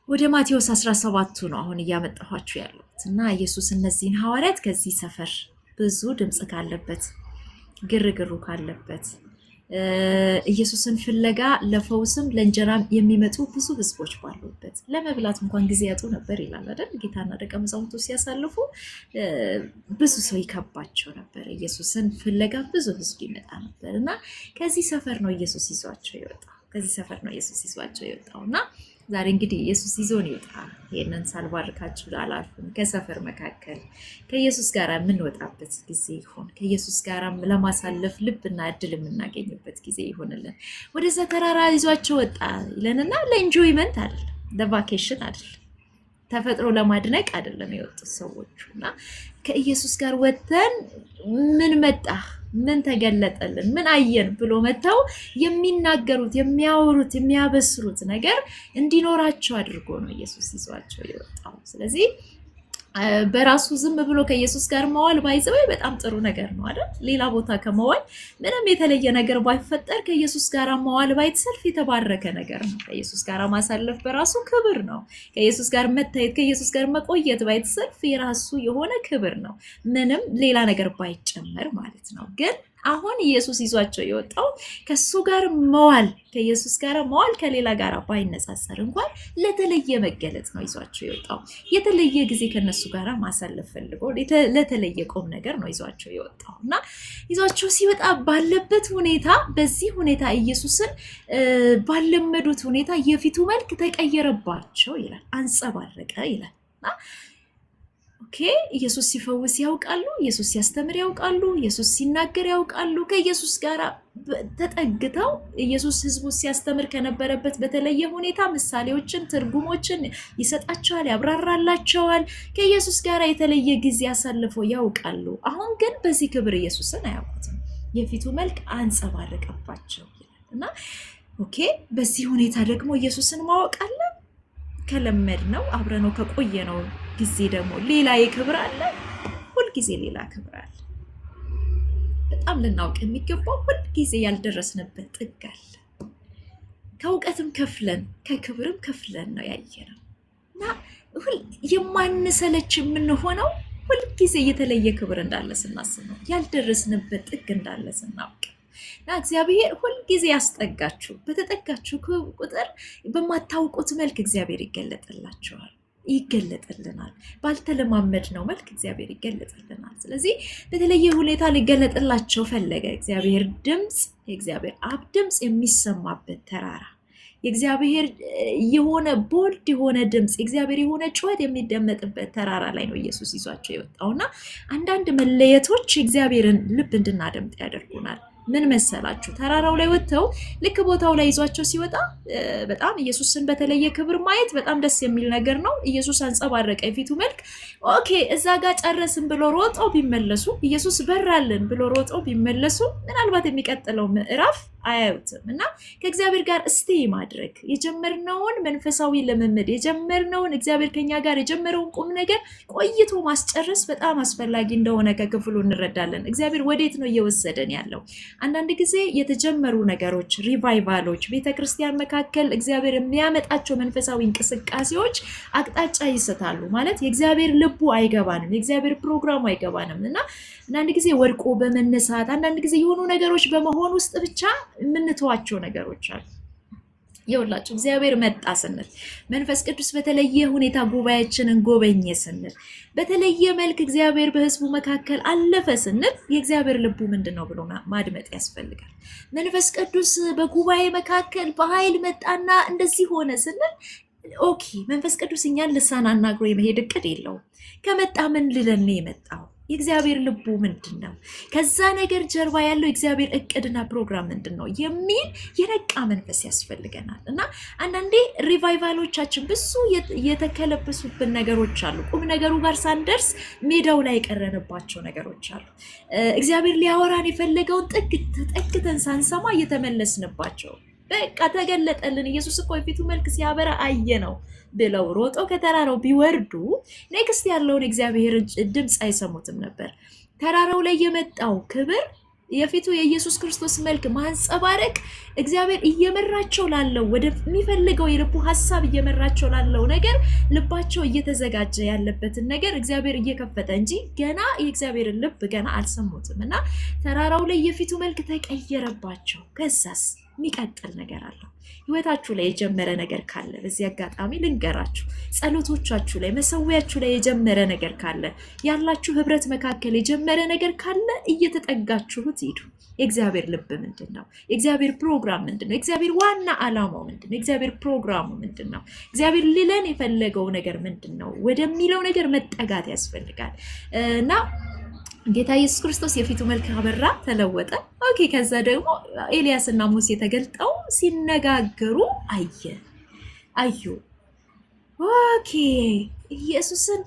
ወደ ማቴዎስ 17 ነው አሁን እያመጣኋችሁ ያለሁት እና ኢየሱስ እነዚህን ሐዋርያት ከዚህ ሰፈር ብዙ ድምፅ ካለበት፣ ግርግሩ ካለበት፣ ኢየሱስን ፍለጋ ለፈውስም ለእንጀራም የሚመጡ ብዙ ህዝቦች ባሉበት ለመብላት እንኳን ጊዜ ያጡ ነበር ይላል አይደል? ጌታና ደቀ መዛሙርቱ ሲያሳልፉ ብዙ ሰው ይከባቸው ነበር። ኢየሱስን ፍለጋ ብዙ ህዝብ ይመጣ ነበር እና ከዚህ ሰፈር ነው ኢየሱስ ይዟቸው የወጣው እና ዛሬ እንግዲህ ኢየሱስ ይዞን ይወጣ። ይሄንን ሳልባርካችሁ አላልፍም። ከሰፈር መካከል ከኢየሱስ ጋር የምንወጣበት ጊዜ ይሁን። ከኢየሱስ ጋር ለማሳለፍ ልብና እድል የምናገኝበት ጊዜ ይሁንልን። ወደዛ ተራራ ይዟቸው ወጣ ይለንና ለኢንጆይመንት አይደለም፣ ለቫኬሽን አይደለም፣ ተፈጥሮ ለማድነቅ አይደለም የወጡት ሰዎቹ እና ከኢየሱስ ጋር ወጥተን ምን መጣ፣ ምን ተገለጠልን፣ ምን አየን ብሎ መተው የሚናገሩት፣ የሚያወሩት፣ የሚያበስሩት ነገር እንዲኖራቸው አድርጎ ነው ኢየሱስ ይዟቸው የወጣው። ስለዚህ በራሱ ዝም ብሎ ከኢየሱስ ጋር መዋል ባይዘው በጣም ጥሩ ነገር ነው አይደል? ሌላ ቦታ ከመዋል ምንም የተለየ ነገር ባይፈጠር ከኢየሱስ ጋር መዋል ባይተሰልፍ የተባረከ ነገር ነው። ከኢየሱስ ጋር ማሳለፍ በራሱ ክብር ነው። ከኢየሱስ ጋር መታየት፣ ከኢየሱስ ጋር መቆየት ባይተሰልፍ የራሱ የሆነ ክብር ነው። ምንም ሌላ ነገር ባይጨመር ማለት ነው። ግን አሁን ኢየሱስ ይዟቸው የወጣው ከሱ ጋር መዋል፣ ከኢየሱስ ጋር መዋል ከሌላ ጋር ባይነጻጸር እንኳን ለተለየ መገለጥ ነው ይዟቸው የወጣው። የተለየ ጊዜ ከነሱ ጋር ማሳለፍ ፈልጎ ለተለየ ቁም ነገር ነው ይዟቸው የወጣው እና ይዟቸው ሲወጣ ባለበት ሁኔታ፣ በዚህ ሁኔታ ኢየሱስን ባለመዱት ሁኔታ የፊቱ መልክ ተቀየረባቸው ይላል፣ አንጸባረቀ ይላል እና ኦኬ ኢየሱስ ሲፈውስ ያውቃሉ፣ ኢየሱስ ሲያስተምር ያውቃሉ፣ ኢየሱስ ሲናገር ያውቃሉ። ከኢየሱስ ጋር ተጠግተው ኢየሱስ ህዝቡ ሲያስተምር ከነበረበት በተለየ ሁኔታ ምሳሌዎችን፣ ትርጉሞችን ይሰጣቸዋል፣ ያብራራላቸዋል። ከኢየሱስ ጋር የተለየ ጊዜ አሳልፈው ያውቃሉ። አሁን ግን በዚህ ክብር ኢየሱስን አያውቁትም። የፊቱ መልክ አንጸባረቀባቸው እና ኦኬ በዚህ ሁኔታ ደግሞ ኢየሱስን ማወቅ አለ። ከለመድ ነው አብረነው ከቆየ ነው ጊዜ ደግሞ ሌላ የክብር አለ። ሁልጊዜ ሌላ ክብር አለ። በጣም ልናውቅ የሚገባው ሁልጊዜ ያልደረስንበት ጥግ አለ። ከእውቀትም ከፍለን ከክብርም ከፍለን ነው ያየነው እና የማንሰለች የምንሆነው ሁልጊዜ የተለየ ክብር እንዳለ ስናስብ ነው። ያልደረስንበት ጥግ እንዳለ ስናውቅ እና እግዚአብሔር ሁልጊዜ ያስጠጋችሁ፣ በተጠጋችሁ ቁጥር በማታውቁት መልክ እግዚአብሔር ይገለጥላችኋል፣ ይገለጥልናል። ባልተለማመድ ነው መልክ እግዚአብሔር ይገለጥልናል። ስለዚህ በተለየ ሁኔታ ሊገለጥላቸው ፈለገ። እግዚአብሔር ድምፅ፣ የእግዚአብሔር አብ ድምፅ የሚሰማበት ተራራ፣ የእግዚአብሔር የሆነ ቦልድ የሆነ ድምፅ፣ የእግዚአብሔር የሆነ ጩኸት የሚደመጥበት ተራራ ላይ ነው ኢየሱስ ይዟቸው የወጣውና አንዳንድ መለየቶች የእግዚአብሔርን ልብ እንድናደምጥ ያደርጉናል። ምን መሰላችሁ? ተራራው ላይ ወጥተው ልክ ቦታው ላይ ይዟቸው ሲወጣ በጣም ኢየሱስን በተለየ ክብር ማየት በጣም ደስ የሚል ነገር ነው። ኢየሱስ አንጸባረቀ የፊቱ መልክ። ኦኬ እዛ ጋር ጨረስን ብሎ ሮጠው ቢመለሱ፣ ኢየሱስ በራልን ብሎ ሮጠው ቢመለሱ ምናልባት የሚቀጥለው ምዕራፍ አያዩትም እና ከእግዚአብሔር ጋር እስቲ ማድረግ የጀመርነውን መንፈሳዊ ልምምድ የጀመርነውን እግዚአብሔር ከኛ ጋር የጀመረውን ቁም ነገር ቆይቶ ማስጨረስ በጣም አስፈላጊ እንደሆነ ከክፍሉ እንረዳለን። እግዚአብሔር ወዴት ነው እየወሰደን ያለው? አንዳንድ ጊዜ የተጀመሩ ነገሮች፣ ሪቫይቫሎች፣ ቤተክርስቲያን መካከል እግዚአብሔር የሚያመጣቸው መንፈሳዊ እንቅስቃሴዎች አቅጣጫ ይስታሉ። ማለት የእግዚአብሔር ልቡ አይገባንም፣ የእግዚአብሔር ፕሮግራሙ አይገባንም እና አንዳንድ ጊዜ ወድቆ በመነሳት አንዳንድ ጊዜ የሆኑ ነገሮች በመሆን ውስጥ ብቻ የምንተዋቸው ነገሮች አሉ። ይኸውላችሁ እግዚአብሔር መጣ ስንል፣ መንፈስ ቅዱስ በተለየ ሁኔታ ጉባኤያችንን ጎበኘ ስንል፣ በተለየ መልክ እግዚአብሔር በህዝቡ መካከል አለፈ ስንል የእግዚአብሔር ልቡ ምንድን ነው ብሎ ማድመጥ ያስፈልጋል። መንፈስ ቅዱስ በጉባኤ መካከል በኃይል መጣና እንደዚህ ሆነ ስንል ኦኬ መንፈስ ቅዱስ እኛን ልሳን አናግሮ የመሄድ እቅድ የለውም። ከመጣ ምን ልለን ነው የመጣው? የእግዚአብሔር ልቡ ምንድን ነው? ከዛ ነገር ጀርባ ያለው የእግዚአብሔር እቅድና ፕሮግራም ምንድን ነው የሚል የነቃ መንፈስ ያስፈልገናል። እና አንዳንዴ ሪቫይቫሎቻችን ብዙ የተከለበሱብን ነገሮች አሉ። ቁም ነገሩ ጋር ሳንደርስ ሜዳው ላይ የቀረንባቸው ነገሮች አሉ። እግዚአብሔር ሊያወራን የፈለገውን ተጠግተን ሳንሰማ እየተመለስንባቸው፣ በቃ ተገለጠልን፣ ኢየሱስ እኮ የፊቱ መልክ ሲያበራ አየ ነው ብለው ሮጠው ከተራራው ቢወርዱ ኔክስት ያለውን እግዚአብሔር ድምፅ አይሰሙትም ነበር። ተራራው ላይ የመጣው ክብር፣ የፊቱ የኢየሱስ ክርስቶስ መልክ ማንጸባረቅ እግዚአብሔር እየመራቸው ላለው ወደሚፈልገው የልቡ ሐሳብ እየመራቸው ላለው ነገር ልባቸው እየተዘጋጀ ያለበትን ነገር እግዚአብሔር እየከፈተ እንጂ ገና የእግዚአብሔርን ልብ ገና አልሰሙትም እና ተራራው ላይ የፊቱ መልክ ተቀየረባቸው። ከዛስ የሚቀጥል ነገር አለው። ህይወታችሁ ላይ የጀመረ ነገር ካለ በዚህ አጋጣሚ ልንገራችሁ። ጸሎቶቻችሁ ላይ፣ መሰዊያችሁ ላይ የጀመረ ነገር ካለ፣ ያላችሁ ህብረት መካከል የጀመረ ነገር ካለ እየተጠጋችሁት ሂዱ። የእግዚአብሔር ልብ ምንድን ነው? የእግዚአብሔር ፕሮግራም ምንድን ነው? የእግዚአብሔር ዋና ዓላማው ምንድን ነው? የእግዚአብሔር ፕሮግራሙ ምንድን ነው? እግዚአብሔር ሊለን የፈለገው ነገር ምንድን ነው ወደሚለው ነገር መጠጋት ያስፈልጋል እና ጌታ ኢየሱስ ክርስቶስ የፊቱ መልክ አበራ፣ ተለወጠ። ኦኬ ከዛ ደግሞ ኤልያስ እና ሙሴ ተገልጠው ሲነጋገሩ አዩ። ኦኬ ኢየሱስን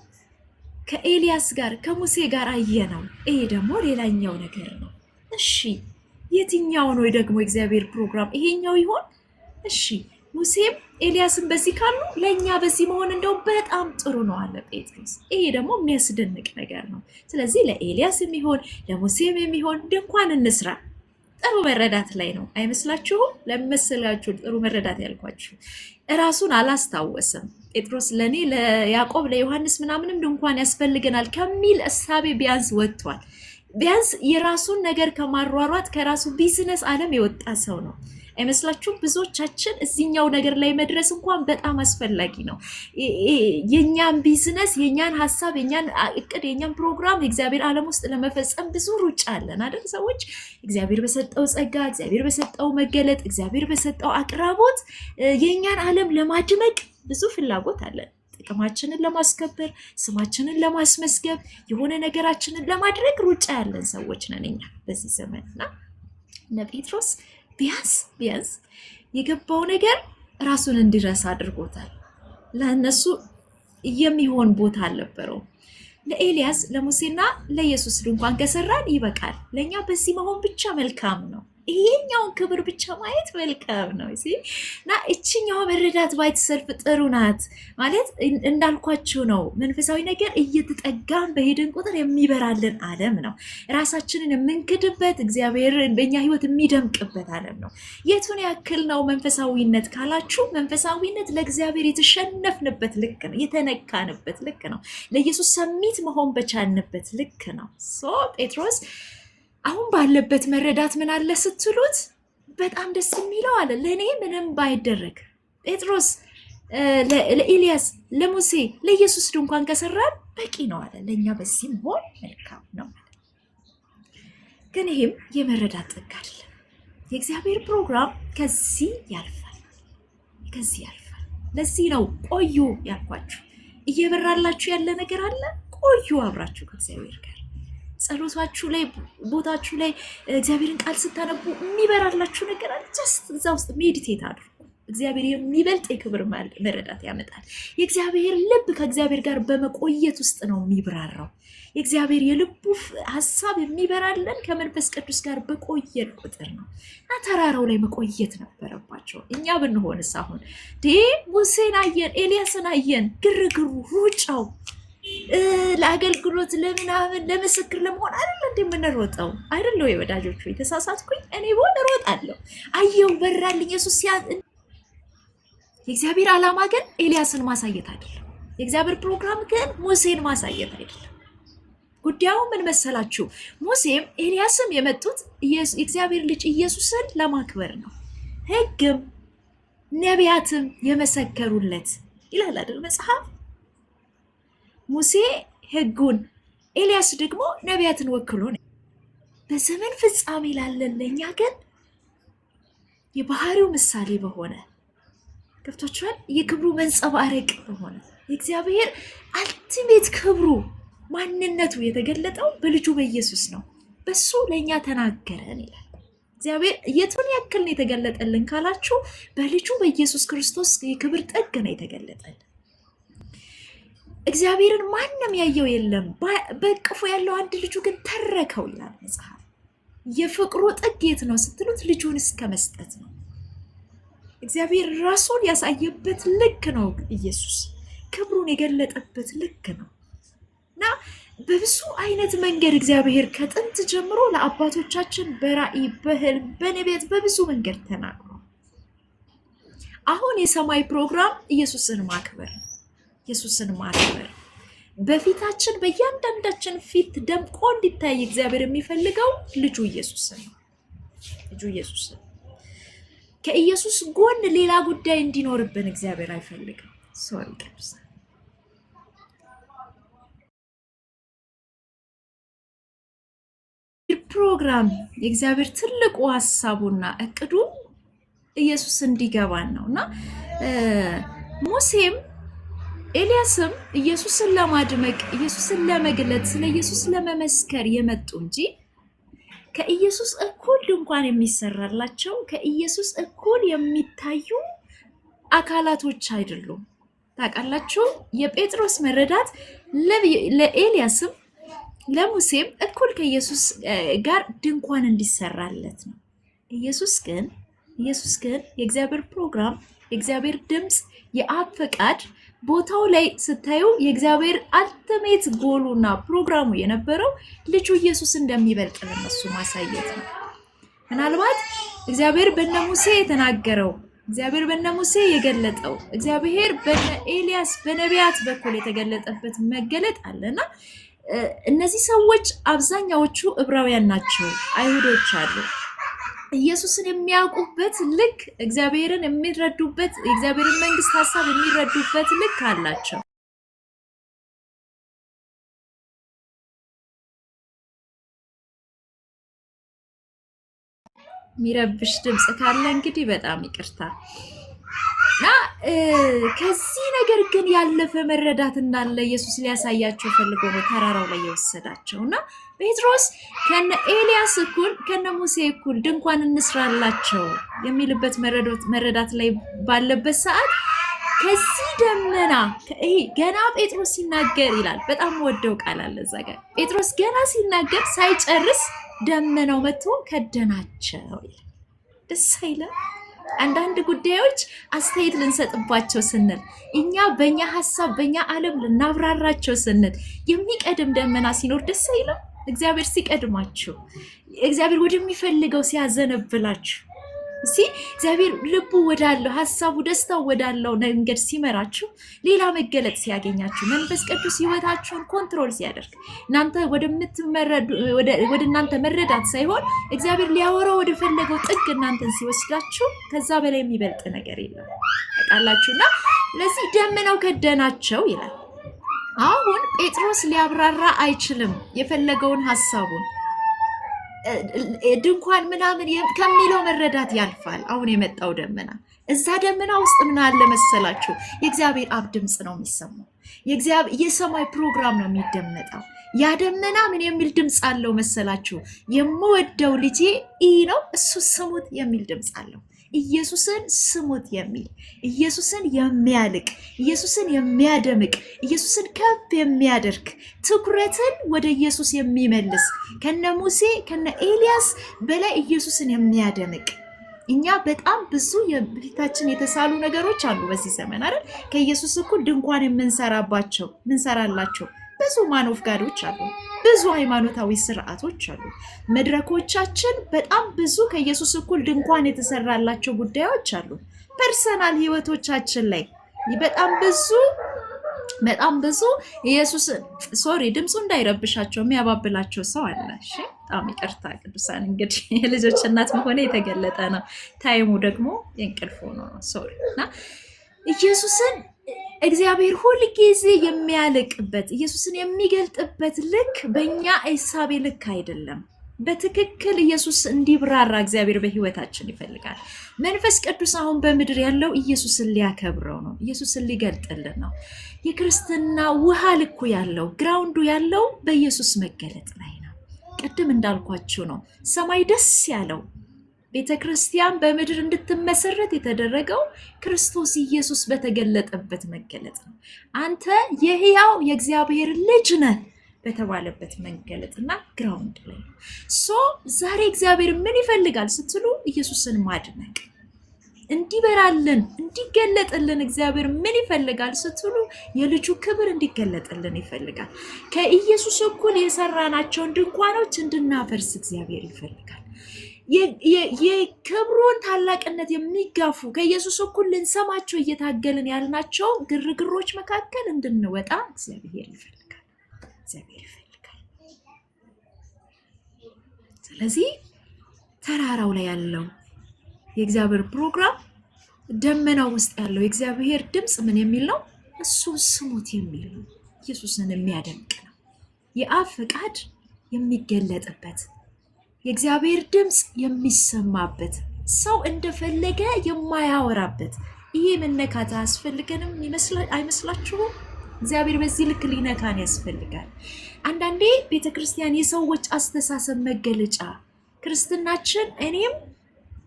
ከኤልያስ ጋር ከሙሴ ጋር አየነው። ይሄ ደግሞ ሌላኛው ነገር ነው። እሺ የትኛው ነው ደግሞ እግዚአብሔር ፕሮግራም? ይሄኛው ይሆን? እሺ ሙሴም ኤልያስም በዚህ ካሉ ለእኛ በዚህ መሆን እንደው በጣም ጥሩ ነው አለ ጴጥሮስ። ይሄ ደግሞ የሚያስደንቅ ነገር ነው። ስለዚህ ለኤልያስ የሚሆን ለሙሴም የሚሆን ድንኳን እንስራ። ጥሩ መረዳት ላይ ነው አይመስላችሁም? ለመሰላችሁ ጥሩ መረዳት ያልኳችሁ እራሱን አላስታወስም ጴጥሮስ። ለእኔ ለያዕቆብ ለዮሐንስ ምናምንም ድንኳን ያስፈልገናል ከሚል እሳቤ ቢያንስ ወጥቷል። ቢያንስ የራሱን ነገር ከማሯሯጥ ከራሱ ቢዝነስ ዓለም የወጣ ሰው ነው አይመስላችሁም? ብዙዎቻችን እዚህኛው ነገር ላይ መድረስ እንኳን በጣም አስፈላጊ ነው። የኛን ቢዝነስ፣ የኛን ሀሳብ፣ የኛን እቅድ፣ የኛን ፕሮግራም የእግዚአብሔር ዓለም ውስጥ ለመፈጸም ብዙ ሩጫ አለን አይደል? ሰዎች እግዚአብሔር በሰጠው ጸጋ፣ እግዚአብሔር በሰጠው መገለጥ፣ እግዚአብሔር በሰጠው አቅራቦት የኛን ዓለም ለማድመቅ ብዙ ፍላጎት አለን። ጥቅማችንን ለማስከበር፣ ስማችንን ለማስመስገብ፣ የሆነ ነገራችንን ለማድረግ ሩጫ ያለን ሰዎች ነን እኛ በዚህ ዘመን እና እነ ጴጥሮስ ቢያንስ የገባው ነገር ራሱን እንዲረሳ አድርጎታል። ለእነሱ የሚሆን ቦታ አልነበረውም። ለኤልያስ ለሙሴና ለኢየሱስ ድንኳን ከሰራን ይበቃል። ለእኛ በዚህ መሆን ብቻ መልካም ነው። ይሄኛውን ክብር ብቻ ማየት መልካም ነው እና እችኛው መረዳት ባይተሰልፍ ጥሩ ናት ማለት እንዳልኳችሁ ነው። መንፈሳዊ ነገር እየተጠጋን በሄድን ቁጥር የሚበራልን ዓለም ነው። ራሳችንን የምንክድበት እግዚአብሔር በእኛ ህይወት የሚደምቅበት ዓለም ነው። የቱን ያክል ነው መንፈሳዊነት ካላችሁ፣ መንፈሳዊነት ለእግዚአብሔር የተሸነፍንበት ልክ ነው፣ የተነካንበት ልክ ነው፣ ለኢየሱስ ሰሚት መሆን በቻልንበት ልክ ነው። ጴጥሮስ አሁን ባለበት መረዳት ምን አለ ስትሉት በጣም ደስ የሚለው አለ። ለእኔ ምንም ባይደረግ ጴጥሮስ ለኤልያስ፣ ለሙሴ፣ ለኢየሱስ ድንኳን ከሰራን በቂ ነው አለ። ለእኛ በዚህ መሆን መልካም ነው። ግን ይህም የመረዳት ጥግ አይደለም። የእግዚአብሔር ፕሮግራም ከዚህ ያልፋል። ለዚህ ነው ቆዩ ያልኳችሁ። እየበራላችሁ ያለ ነገር አለ። ቆዩ አብራችሁ ከእግዚአብሔር ጋር ጸሎታችሁ ላይ ቦታችሁ ላይ እግዚአብሔርን ቃል ስታነቡ የሚበራላችሁ ነገር አለ። ጀስት እዛ ውስጥ ሜዲቴት አድርጉ። እግዚአብሔር የሚበልጥ የክብር መረዳት ያመጣል። የእግዚአብሔር ልብ ከእግዚአብሔር ጋር በመቆየት ውስጥ ነው የሚብራራው። የእግዚአብሔር የልቡ ሀሳብ የሚበራለን ከመንፈስ ቅዱስ ጋር በቆየን ቁጥር ነው እና ተራራው ላይ መቆየት ነበረባቸው። እኛ ብንሆንስ አሁን ሙሴን አየን፣ ኤልያስን አየን፣ ግርግሩ፣ ሩጫው ለአገልግሎት ለምናምን ለምስክር ለመሆን አይደለ እንደምንሮጠው አይደለ ወይ ወዳጆቹ? የተሳሳትኩኝ እኔ ቦን እሮጣለሁ። አየው በራልኝ ኢየሱስ የእግዚአብሔር ዓላማ ግን ኤልያስን ማሳየት አይደለም። የእግዚአብሔር ፕሮግራም ግን ሙሴን ማሳየት አይደለም። ጉዳዩ ምን መሰላችሁ? ሙሴም ኤልያስም የመጡት የእግዚአብሔር ልጅ ኢየሱስን ለማክበር ነው። ሕግም ነቢያትም የመሰከሩለት ይላል አይደል መጽሐፍ። ሙሴ ሕጉን፣ ኤልያስ ደግሞ ነቢያትን ወክሎ ነው። በዘመን ፍጻሜ ላለን ለእኛ ግን የባህሪው ምሳሌ በሆነ ገብቷችኋል? የክብሩ መንጸባረቅ በሆነ የእግዚአብሔር አልቲሜት ክብሩ ማንነቱ የተገለጠው በልጁ በኢየሱስ ነው። በሱ ለእኛ ተናገረን ይላል። እግዚአብሔር የቱን ያክል ነው የተገለጠልን ካላችሁ፣ በልጁ በኢየሱስ ክርስቶስ የክብር ጥግ ነው የተገለጠልን። እግዚአብሔርን ማንም ያየው የለም፣ በእቅፉ ያለው አንድ ልጁ ግን ተረከው ይላል መጽሐፍ። የፍቅሩ ጥግ የት ነው ስትሉት ልጁን እስከ መስጠት ነው። እግዚአብሔር ራሱን ያሳየበት ልክ ነው። ኢየሱስ ክብሩን የገለጠበት ልክ ነው እና በብዙ አይነት መንገድ እግዚአብሔር ከጥንት ጀምሮ ለአባቶቻችን በራእይ፣ በህልም፣ በነቢያት በብዙ መንገድ ተናግሯል። አሁን የሰማይ ፕሮግራም ኢየሱስን ማክበር ነው። ኢየሱስን ማክበር በፊታችን በእያንዳንዳችን ፊት ደምቆ እንዲታይ እግዚአብሔር የሚፈልገው ልጁ ኢየሱስን ነው። ልጁ ኢየሱስን ከኢየሱስ ጎን ሌላ ጉዳይ እንዲኖርብን እግዚአብሔር አይፈልግም። ሶሪ ቅዱሳን። ፕሮግራም የእግዚአብሔር ትልቁ ሀሳቡና እቅዱ ኢየሱስ እንዲገባን ነው እና ሙሴም ኤልያስም ኢየሱስን ለማድመቅ፣ ኢየሱስን ለመግለጥ፣ ስለ ኢየሱስ ለመመስከር የመጡ እንጂ ከኢየሱስ እኩል ድንኳን የሚሰራላቸው ከኢየሱስ እኩል የሚታዩ አካላቶች አይደሉም። ታውቃላችሁ፣ የጴጥሮስ መረዳት ለኤልያስም ለሙሴም እኩል ከኢየሱስ ጋር ድንኳን እንዲሰራለት ነው። ኢየሱስ ግን የእግዚአብሔር ፕሮግራም የእግዚአብሔር ድምፅ የአብ ፈቃድ ቦታው ላይ ስታዩ የእግዚአብሔር አልቲሜት ጎሉና ፕሮግራሙ የነበረው ልጁ ኢየሱስ እንደሚበልጥ ለነሱ ማሳየት ነው። ምናልባት እግዚአብሔር በነ ሙሴ የተናገረው እግዚአብሔር በነ ሙሴ የገለጠው እግዚአብሔር በነ ኤልያስ በነቢያት በኩል የተገለጠበት መገለጥ አለና እነዚህ ሰዎች አብዛኛዎቹ ዕብራውያን ናቸው፣ አይሁዶች አሉ። ኢየሱስን የሚያውቁበት ልክ እግዚአብሔርን የሚረዱበት የእግዚአብሔርን መንግስት ሐሳብ የሚረዱበት ልክ አላቸው። የሚረብሽ ድምፅ ካለ እንግዲህ በጣም ይቅርታ። እና ከዚህ ነገር ግን ያለፈ መረዳት እንዳለ ኢየሱስ ሊያሳያቸው ፈልጎ ነው ተራራው ላይ የወሰዳቸው። እና ጴጥሮስ ከነ ኤልያስ እኩል ከነ ሙሴ እኩል ድንኳን እንስራላቸው የሚልበት መረዳት ላይ ባለበት ሰዓት ከዚህ ደመና ገና ጴጥሮስ ሲናገር ይላል። በጣም ወደው ቃል አለ እዛ ጋር። ጴጥሮስ ገና ሲናገር ሳይጨርስ ደመናው መጥቶ ከደናቸው። ደስ አይልም? አንዳንድ ጉዳዮች አስተያየት ልንሰጥባቸው ስንል እኛ በእኛ ሀሳብ በእኛ ዓለም ልናብራራቸው ስንል የሚቀድም ደመና ሲኖር ደስ አይልም? እግዚአብሔር ሲቀድማችሁ፣ እግዚአብሔር ወደሚፈልገው ሲያዘነብላችሁ፣ እግዚአብሔር ልቡ ወዳለው ሀሳቡ ደስታው ወዳለው መንገድ ሲመራችሁ፣ ሌላ መገለጥ ሲያገኛችሁ፣ መንፈስ ቅዱስ ህይወታችሁን ኮንትሮል ሲያደርግ እናንተ ወደ እናንተ መረዳት ሳይሆን እግዚአብሔር ሊያወራው ወደ ፈለገው ጥግ እናንተን ሲወስዳችሁ ከዛ በላይ የሚበልጥ ነገር የለም። ታውቃላችሁና ለዚህ ደመናው ከደናቸው ይላል። አሁን ጴጥሮስ ሊያብራራ አይችልም የፈለገውን ሀሳቡን ድንኳን ምናምን ከሚለው መረዳት ያልፋል። አሁን የመጣው ደመና እዛ ደመና ውስጥ ምን አለ መሰላችሁ? የእግዚአብሔር አብ ድምፅ ነው የሚሰማው። የሰማይ ፕሮግራም ነው የሚደመጠው። ያ ደመና ምን የሚል ድምፅ አለው መሰላችሁ? የምወደው ልጄ ይህ ነው እሱ ስሙት የሚል ድምፅ አለው። ኢየሱስን ስሙት የሚል ኢየሱስን የሚያልቅ ኢየሱስን የሚያደምቅ ኢየሱስን ከፍ የሚያደርግ ትኩረትን ወደ ኢየሱስ የሚመልስ ከነ ሙሴ ከነ ኤልያስ በላይ ኢየሱስን የሚያደምቅ። እኛ በጣም ብዙ የፊታችን የተሳሉ ነገሮች አሉ በዚህ ዘመን አይደል? ከኢየሱስ እኩል ድንኳን ምንሰራላቸው ብዙ ማኖፍ ጋዶች አሉ። ብዙ ሃይማኖታዊ ስርዓቶች አሉ። መድረኮቻችን በጣም ብዙ ከኢየሱስ እኩል ድንኳን የተሰራላቸው ጉዳዮች አሉ። ፐርሰናል ህይወቶቻችን ላይ በጣም ብዙ ኢየሱስ ድምፁ እንዳይረብሻቸው የሚያባብላቸው ሰው አለ። እሺ በጣም ይቅርታ ቅዱሳን፣ እንግዲህ የልጆች እናት መሆነ የተገለጠ ነው። ታይሙ ደግሞ የእንቅልፍ ሆኖ ነው። እና ኢየሱስን እግዚአብሔር ሁል ጊዜ የሚያልቅበት ኢየሱስን የሚገልጥበት ልክ በእኛ እሳቤ ልክ አይደለም። በትክክል ኢየሱስ እንዲብራራ እግዚአብሔር በህይወታችን ይፈልጋል። መንፈስ ቅዱስ አሁን በምድር ያለው ኢየሱስን ሊያከብረው ነው፣ ኢየሱስን ሊገልጥልን ነው። የክርስትና ውሃ ልኩ ያለው ግራውንዱ ያለው በኢየሱስ መገለጥ ላይ ነው። ቅድም እንዳልኳችሁ ነው ሰማይ ደስ ያለው ቤተ ክርስቲያን በምድር እንድትመሰረት የተደረገው ክርስቶስ ኢየሱስ በተገለጠበት መገለጥ ነው። አንተ የሕያው የእግዚአብሔር ልጅ ነህ በተባለበት መገለጥና ግራውንድ ላይ ነው። ዛሬ እግዚአብሔር ምን ይፈልጋል ስትሉ ኢየሱስን ማድነቅ እንዲበራልን እንዲገለጥልን እግዚአብሔር ምን ይፈልጋል ስትሉ የልጁ ክብር እንዲገለጥልን ይፈልጋል። ከኢየሱስ እኩል የሰራናቸውን ድንኳኖች እንድናፈርስ እግዚአብሔር ይፈልጋል። የክብሩን ታላቅነት የሚጋፉ ከኢየሱስ እኩል ልንሰማቸው እየታገልን ያልናቸው ግርግሮች መካከል እንድንወጣ እግዚአብሔር ይፈልጋል። ስለዚህ ተራራው ላይ ያለው የእግዚአብሔር ፕሮግራም ደመናው ውስጥ ያለው የእግዚአብሔር ድምፅ ምን የሚል ነው? እሱ ስሙት የሚል ነው። ኢየሱስን የሚያደምቅ ነው። የአብ ፈቃድ የሚገለጥበት የእግዚአብሔር ድምፅ የሚሰማበት ሰው እንደፈለገ የማያወራበት ይሄ መነካት አያስፈልገንም አይመስላችሁም? እግዚአብሔር በዚህ ልክ ሊነካን ያስፈልጋል። አንዳንዴ ቤተክርስቲያን የሰዎች አስተሳሰብ መገለጫ ክርስትናችን እኔም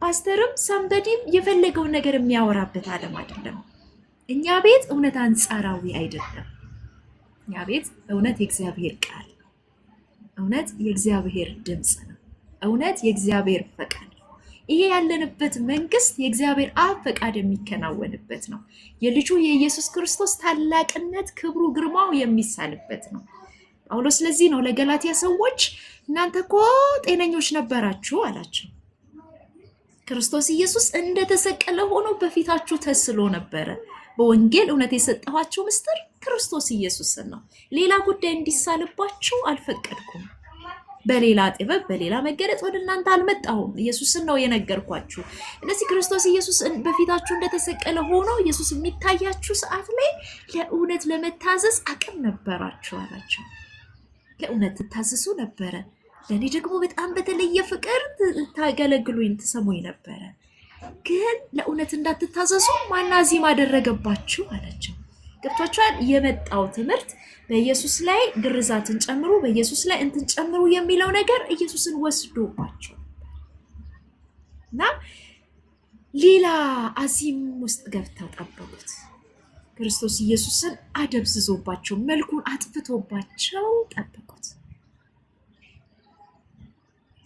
ፓስተርም ሰንበዲም የፈለገውን ነገር የሚያወራበት ዓለም አይደለም። እኛ ቤት እውነት አንጻራዊ አይደለም። እኛ ቤት እውነት የእግዚአብሔር ቃል ነው። እውነት የእግዚአብሔር ድምፅ ነው። እውነት የእግዚአብሔር ፈቃድ ነው። ይሄ ያለንበት መንግስት የእግዚአብሔር አብ ፈቃድ የሚከናወንበት ነው። የልጁ የኢየሱስ ክርስቶስ ታላቅነት፣ ክብሩ፣ ግርማው የሚሳልበት ነው። ጳውሎስ ለዚህ ነው ለገላትያ ሰዎች እናንተ እኮ ጤነኞች ነበራችሁ አላቸው። ክርስቶስ ኢየሱስ እንደተሰቀለ ሆኖ በፊታችሁ ተስሎ ነበረ። በወንጌል እውነት የሰጠኋችሁ ምስጢር ክርስቶስ ኢየሱስን ነው። ሌላ ጉዳይ እንዲሳልባችሁ አልፈቀድኩም። በሌላ ጥበብ በሌላ መገለጥ ወደ እናንተ አልመጣሁም። ኢየሱስን ነው የነገርኳችሁ። እነዚህ ክርስቶስ ኢየሱስ በፊታችሁ እንደተሰቀለ ሆኖ ኢየሱስ የሚታያችሁ ሰዓት ላይ ለእውነት ለመታዘዝ አቅም ነበራችሁ አላቸው። ለእውነት ትታዘዙ ነበረ። ለእኔ ደግሞ በጣም በተለየ ፍቅር ታገለግሉኝ ትሰሙኝ ነበረ። ግን ለእውነት እንዳትታዘዙ ማናዚም አደረገባችሁ አላቸው። ገብቷችኋል? የመጣው ትምህርት በኢየሱስ ላይ ግርዛትን ጨምሩ፣ በኢየሱስ ላይ እንትን ጨምሩ የሚለው ነገር ኢየሱስን ወስዶባቸው እና ሌላ አዚም ውስጥ ገብተው ጠበቁት። ክርስቶስ ኢየሱስን አደብዝዞባቸው መልኩን አጥፍቶባቸው ጠበቁት።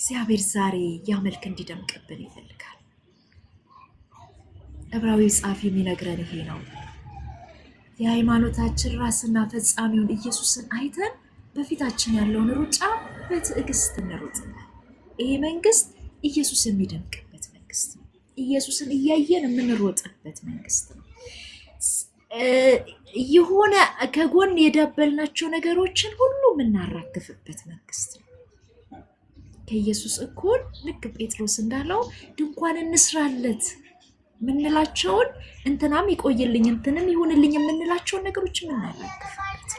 እግዚአብሔር ዛሬ ያ መልክ እንዲደምቅብን ይፈልጋል። ዕብራዊ ጻፊ የሚነግረን ይሄ ነው። የሃይማኖታችን ራስና ፈጻሚውን ኢየሱስን አይተን በፊታችን ያለውን ሩጫ በትዕግስት እንሩጥ። ይሄ መንግስት ኢየሱስ የሚደምቅበት መንግስት ነው። ኢየሱስን እያየን የምንሮጥበት መንግስት ነው። የሆነ ከጎን የዳበልናቸው ነገሮችን ሁሉ የምናራግፍበት መንግስት ነው። ከኢየሱስ እኩል ልክ ጴጥሮስ እንዳለው ድንኳን እንስራለት ምንላቸውን እንትናም ይቆይልኝ እንትንም ይሁንልኝ የምንላቸውን ነገሮች የምናራግፍበት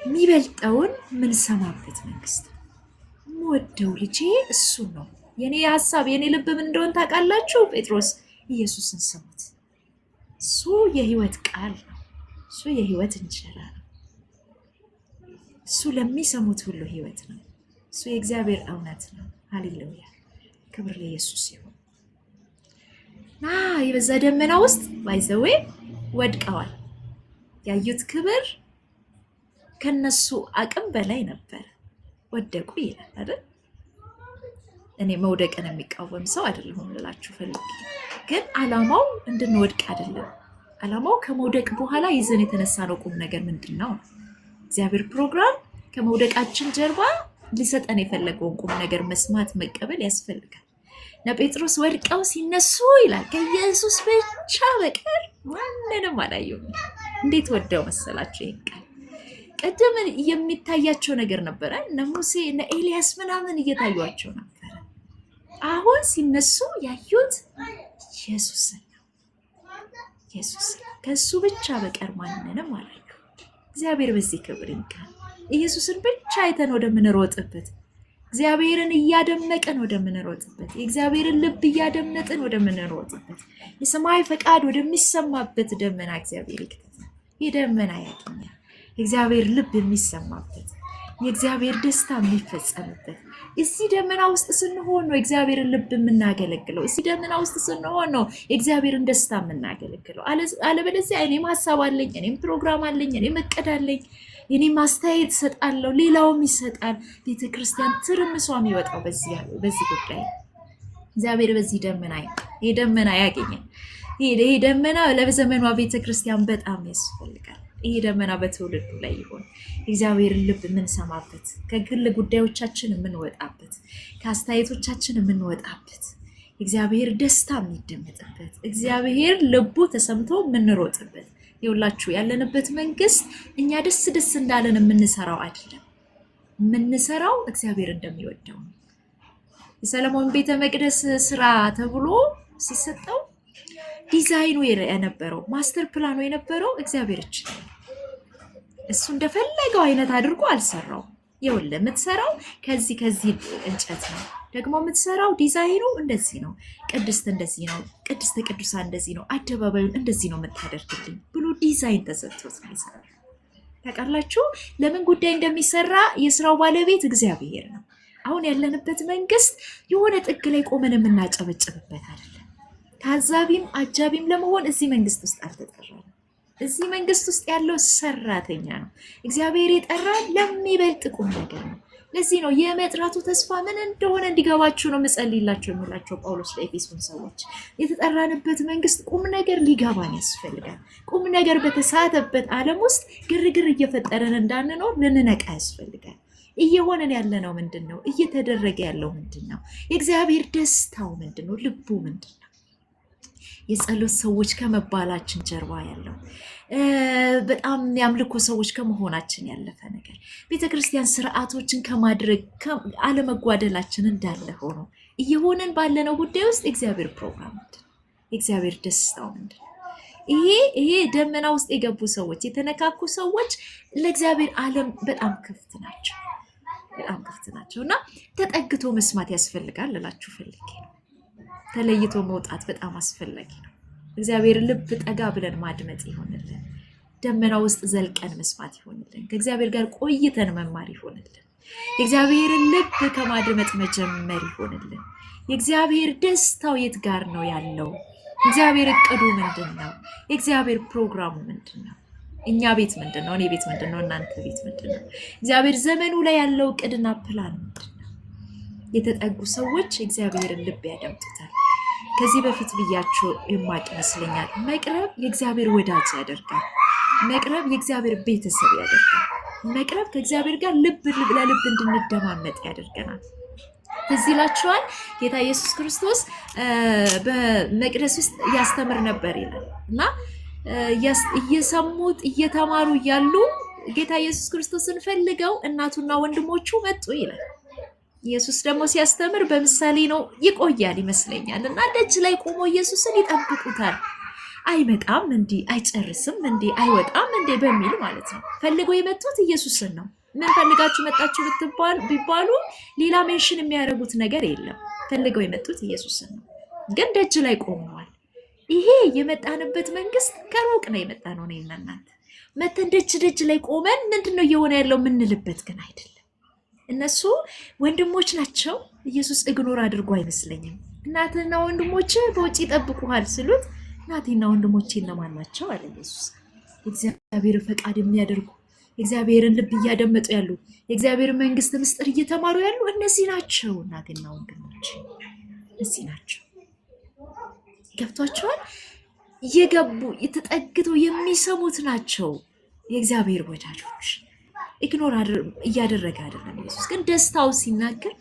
የሚበልጠውን ምንሰማበት መንግስት ነው። የምወደው ልጄ እሱ ነው። የኔ ሀሳብ የኔ ልብ ምን እንደሆነ ታውቃላችሁ? ጴጥሮስ ኢየሱስን ስሙት። እሱ የህይወት ቃል ነው። እሱ የህይወት እንጀራ ነው። እሱ ለሚሰሙት ሁሉ ህይወት ነው። እሱ የእግዚአብሔር እውነት ነው። ሃሌሉያ! ክብር ለኢየሱስ ይሁን። የበዛ ደመና ውስጥ ባይዘዌ ወድቀዋል። ያዩት ክብር ከነሱ አቅም በላይ ነበር። ወደቁ ይላል አይደል? እኔ መውደቅን የሚቃወም ሰው አይደለሁም ልላችሁ ፈልጌ፣ ግን አላማው እንድንወድቅ አይደለም። አላማው ከመውደቅ በኋላ ይዘን የተነሳነው ቁም ነገር ምንድን ነው? እግዚአብሔር ፕሮግራም ከመውደቃችን ጀርባ ሊሰጠን የፈለገውን ቁም ነገር መስማት መቀበል ያስፈልጋል። ጴጥሮስ ወድቀው ሲነሱ ይላል ከኢየሱስ ብቻ በቀር ማንንም አላየሁም። እንዴት ወደው መሰላችሁ? ይሄን ቃል ቀደም የሚታያቸው ነገር ነበረ። እነ ሙሴ እነ ኤልያስ ምናምን እየታዩቸው ነበረ። አሁን ሲነሱ ያዩት ኢየሱስን ነው። ኢየሱስ ከሱ ብቻ በቀር ማንንም አላየሁም። እግዚአብሔር በዚህ ክብር ይንቃል። ኢየሱስን ብቻ አይተን ወደምንሮጥበት፣ እግዚአብሔርን እያደመቅን ወደምንሮጥበት፣ የእግዚአብሔርን ልብ እያደመጥን ወደምንሮጥበት፣ የሰማይ ፈቃድ ወደሚሰማበት ደመና እግዚአብሔር ይክተታል። ይህ ደመና ያገኛል። የእግዚአብሔር ልብ የሚሰማበት፣ የእግዚአብሔር ደስታ የሚፈጸምበት። እዚህ ደመና ውስጥ ስንሆን ነው የእግዚአብሔርን ልብ የምናገለግለው። እዚህ ደመና ውስጥ ስንሆን ነው የእግዚአብሔርን ደስታ የምናገለግለው። አለበለዚያ እኔም ሀሳብ አለኝ፣ እኔም ፕሮግራም አለኝ፣ እኔም እቅድ አለኝ፣ የኔም አስተያየት እሰጣለሁ፣ ሌላውም ይሰጣል። ቤተክርስቲያን ትርምሷ የሚወጣው በዚህ ጉዳይ። እግዚአብሔር በዚህ ደመና ይሄ ደመና ያገኛል። ይሄ ደመና ለዘመኗ ቤተክርስቲያን በጣም ያስፈልጋል። ይሄ ደመና በትውልዱ ላይ ይሆን። እግዚአብሔርን ልብ የምንሰማበት፣ ከግል ጉዳዮቻችን የምንወጣበት፣ ከአስተያየቶቻችን የምንወጣበት፣ እግዚአብሔር ደስታ የሚደመጥበት፣ እግዚአብሔር ልቡ ተሰምቶ የምንሮጥበት። ይኸውላችሁ ያለንበት መንግስት እኛ ደስ እንዳለን የምንሰራው አይደለም። የምንሰራው እግዚአብሔር እንደሚወደው ነው። የሰለሞን ቤተ መቅደስ ስራ ተብሎ ሲሰጠው ዲዛይኑ የነበረው ማስተር ፕላኑ የነበረው እግዚአብሔር ይችላል። እሱ እንደፈለገው አይነት አድርጎ አልሰራው። ይኸውልህ የምትሰራው ከዚህ እንጨት ነው፣ ደግሞ የምትሰራው ዲዛይኑ እንደዚህ ነው፣ ቅድስት እንደዚህ ነው፣ ቅድስተ ቅዱሳን እንደዚህ ነው፣ አደባባዩን እንደዚህ ነው የምታደርግልኝ ብሎ ዲዛይን ተሰጥቶት ነው የሰራው። ታውቃላችሁ ለምን ጉዳይ እንደሚሰራ የስራው ባለቤት እግዚአብሔር ነው። አሁን ያለንበት መንግስት የሆነ ጥግ ላይ ቆመን የምናጨበጭብበት አይደለም። ታዛቢም አጃቢም ለመሆን እዚህ መንግስት ውስጥ አልተጠራንም። እዚህ መንግስት ውስጥ ያለው ሰራተኛ ነው። እግዚአብሔር የጠራን ለሚበልጥ ቁም ነገር ነው። ለዚህ ነው የመጥራቱ ተስፋ ምን እንደሆነ እንዲገባችሁ ነው መጸልይላችሁ የሚላቸው ጳውሎስ ለኤፌሶን ሰዎች። የተጠራንበት መንግስት ቁም ነገር ሊገባን ያስፈልጋል። ቁም ነገር በተሳተበት ዓለም ውስጥ ግርግር እየፈጠረን እንዳንኖር ልንነቃ ያስፈልጋል። እየሆነን ያለነው ምንድን ነው? እየተደረገ ያለው ምንድን ነው? የእግዚአብሔር ደስታው ምንድን ነው? ልቡ ምንድን ነው? የጸሎት ሰዎች ከመባላችን ጀርባ ያለው በጣም የአምልኮ ሰዎች ከመሆናችን ያለፈ ነገር ቤተክርስቲያን ስርዓቶችን ከማድረግ አለመጓደላችን እንዳለ ሆኖ እየሆነን ባለነው ጉዳይ ውስጥ የእግዚአብሔር ፕሮግራም ምንድን ነው? የእግዚአብሔር ደስታው ምንድን ነው? ይሄ ደመና ውስጥ የገቡ ሰዎች፣ የተነካኩ ሰዎች ለእግዚአብሔር ዓለም በጣም ክፍት ናቸው፣ በጣም ክፍት ናቸው እና ተጠግቶ መስማት ያስፈልጋል እላችሁ ፈልጌ ነው። ተለይቶ መውጣት በጣም አስፈላጊ ነው። እግዚአብሔር ልብ ጠጋ ብለን ማድመጥ ይሆንልን። ደመና ውስጥ ዘልቀን መስማት ይሆንልን። ከእግዚአብሔር ጋር ቆይተን መማር ይሆንልን። የእግዚአብሔርን ልብ ከማድመጥ መጀመር ይሆንልን። የእግዚአብሔር ደስታው የት ጋር ነው ያለው? እግዚአብሔር እቅዱ ምንድን ነው? የእግዚአብሔር ፕሮግራሙ ምንድን ነው? እኛ ቤት ምንድን ነው? እኔ ቤት ምንድን ነው? እናንተ ቤት ምንድን ነው? እግዚአብሔር ዘመኑ ላይ ያለው እቅድና ፕላን ምንድን ነው? የተጠጉ ሰዎች እግዚአብሔርን ልብ ያዳምጡታል። ከዚህ በፊት ብያችሁ የማቅ ይመስለኛል። መቅረብ የእግዚአብሔር ወዳጅ ያደርጋል። መቅረብ የእግዚአብሔር ቤተሰብ ያደርጋል። መቅረብ ከእግዚአብሔር ጋር ልብ ለልብ እንድንደማመጥ ያደርገናል። ትዝ ይላችኋል ጌታ ኢየሱስ ክርስቶስ በመቅደስ ውስጥ ያስተምር ነበር ይላል እና እየሰሙት እየተማሩ እያሉ ጌታ ኢየሱስ ክርስቶስን ፈልገው እናቱና ወንድሞቹ መጡ ይላል። ኢየሱስ ደግሞ ሲያስተምር በምሳሌ ነው፣ ይቆያል ይመስለኛል እና ደጅ ላይ ቆሞ ኢየሱስን ይጠብቁታል። አይመጣም እንዴ? አይጨርስም እንዴ? አይወጣም እንዴ? በሚል ማለት ነው። ፈልገው የመጡት ኢየሱስን ነው። ምን ፈልጋችሁ መጣችሁ ቢባሉ ሌላ ሜንሽን የሚያደርጉት ነገር የለም። ፈልገው የመጡት ኢየሱስን ነው፣ ግን ደጅ ላይ ቆመዋል። ይሄ የመጣንበት መንግስት ከሩቅ ነው የመጣ ነው። እኔና እናንተ መተን ደጅ ላይ ቆመን ምንድነው እየሆነ ያለው ምንልበት ግን አይደለም። እነሱ ወንድሞች ናቸው። ኢየሱስ ኢግኖር አድርጎ አይመስለኝም። እናትና ወንድሞች በውጭ ይጠብቁሃል ስሉት እናቴና ወንድሞቼ እነማን ናቸው አለ ኢየሱስ። የእግዚአብሔር ፈቃድ የሚያደርጉ የእግዚአብሔርን ልብ እያደመጡ ያሉ የእግዚአብሔር መንግስት ምስጢር እየተማሩ ያሉ እነዚህ ናቸው። እናቴና ወንድሞቼ እነዚህ ናቸው። ገብቷቸዋል። እየገቡ የተጠግተው የሚሰሙት ናቸው የእግዚአብሔር ወዳጆች። ኢግኖር እያደረገ አይደለም ኢየሱስ። ግን ደስታው ሲናገር፣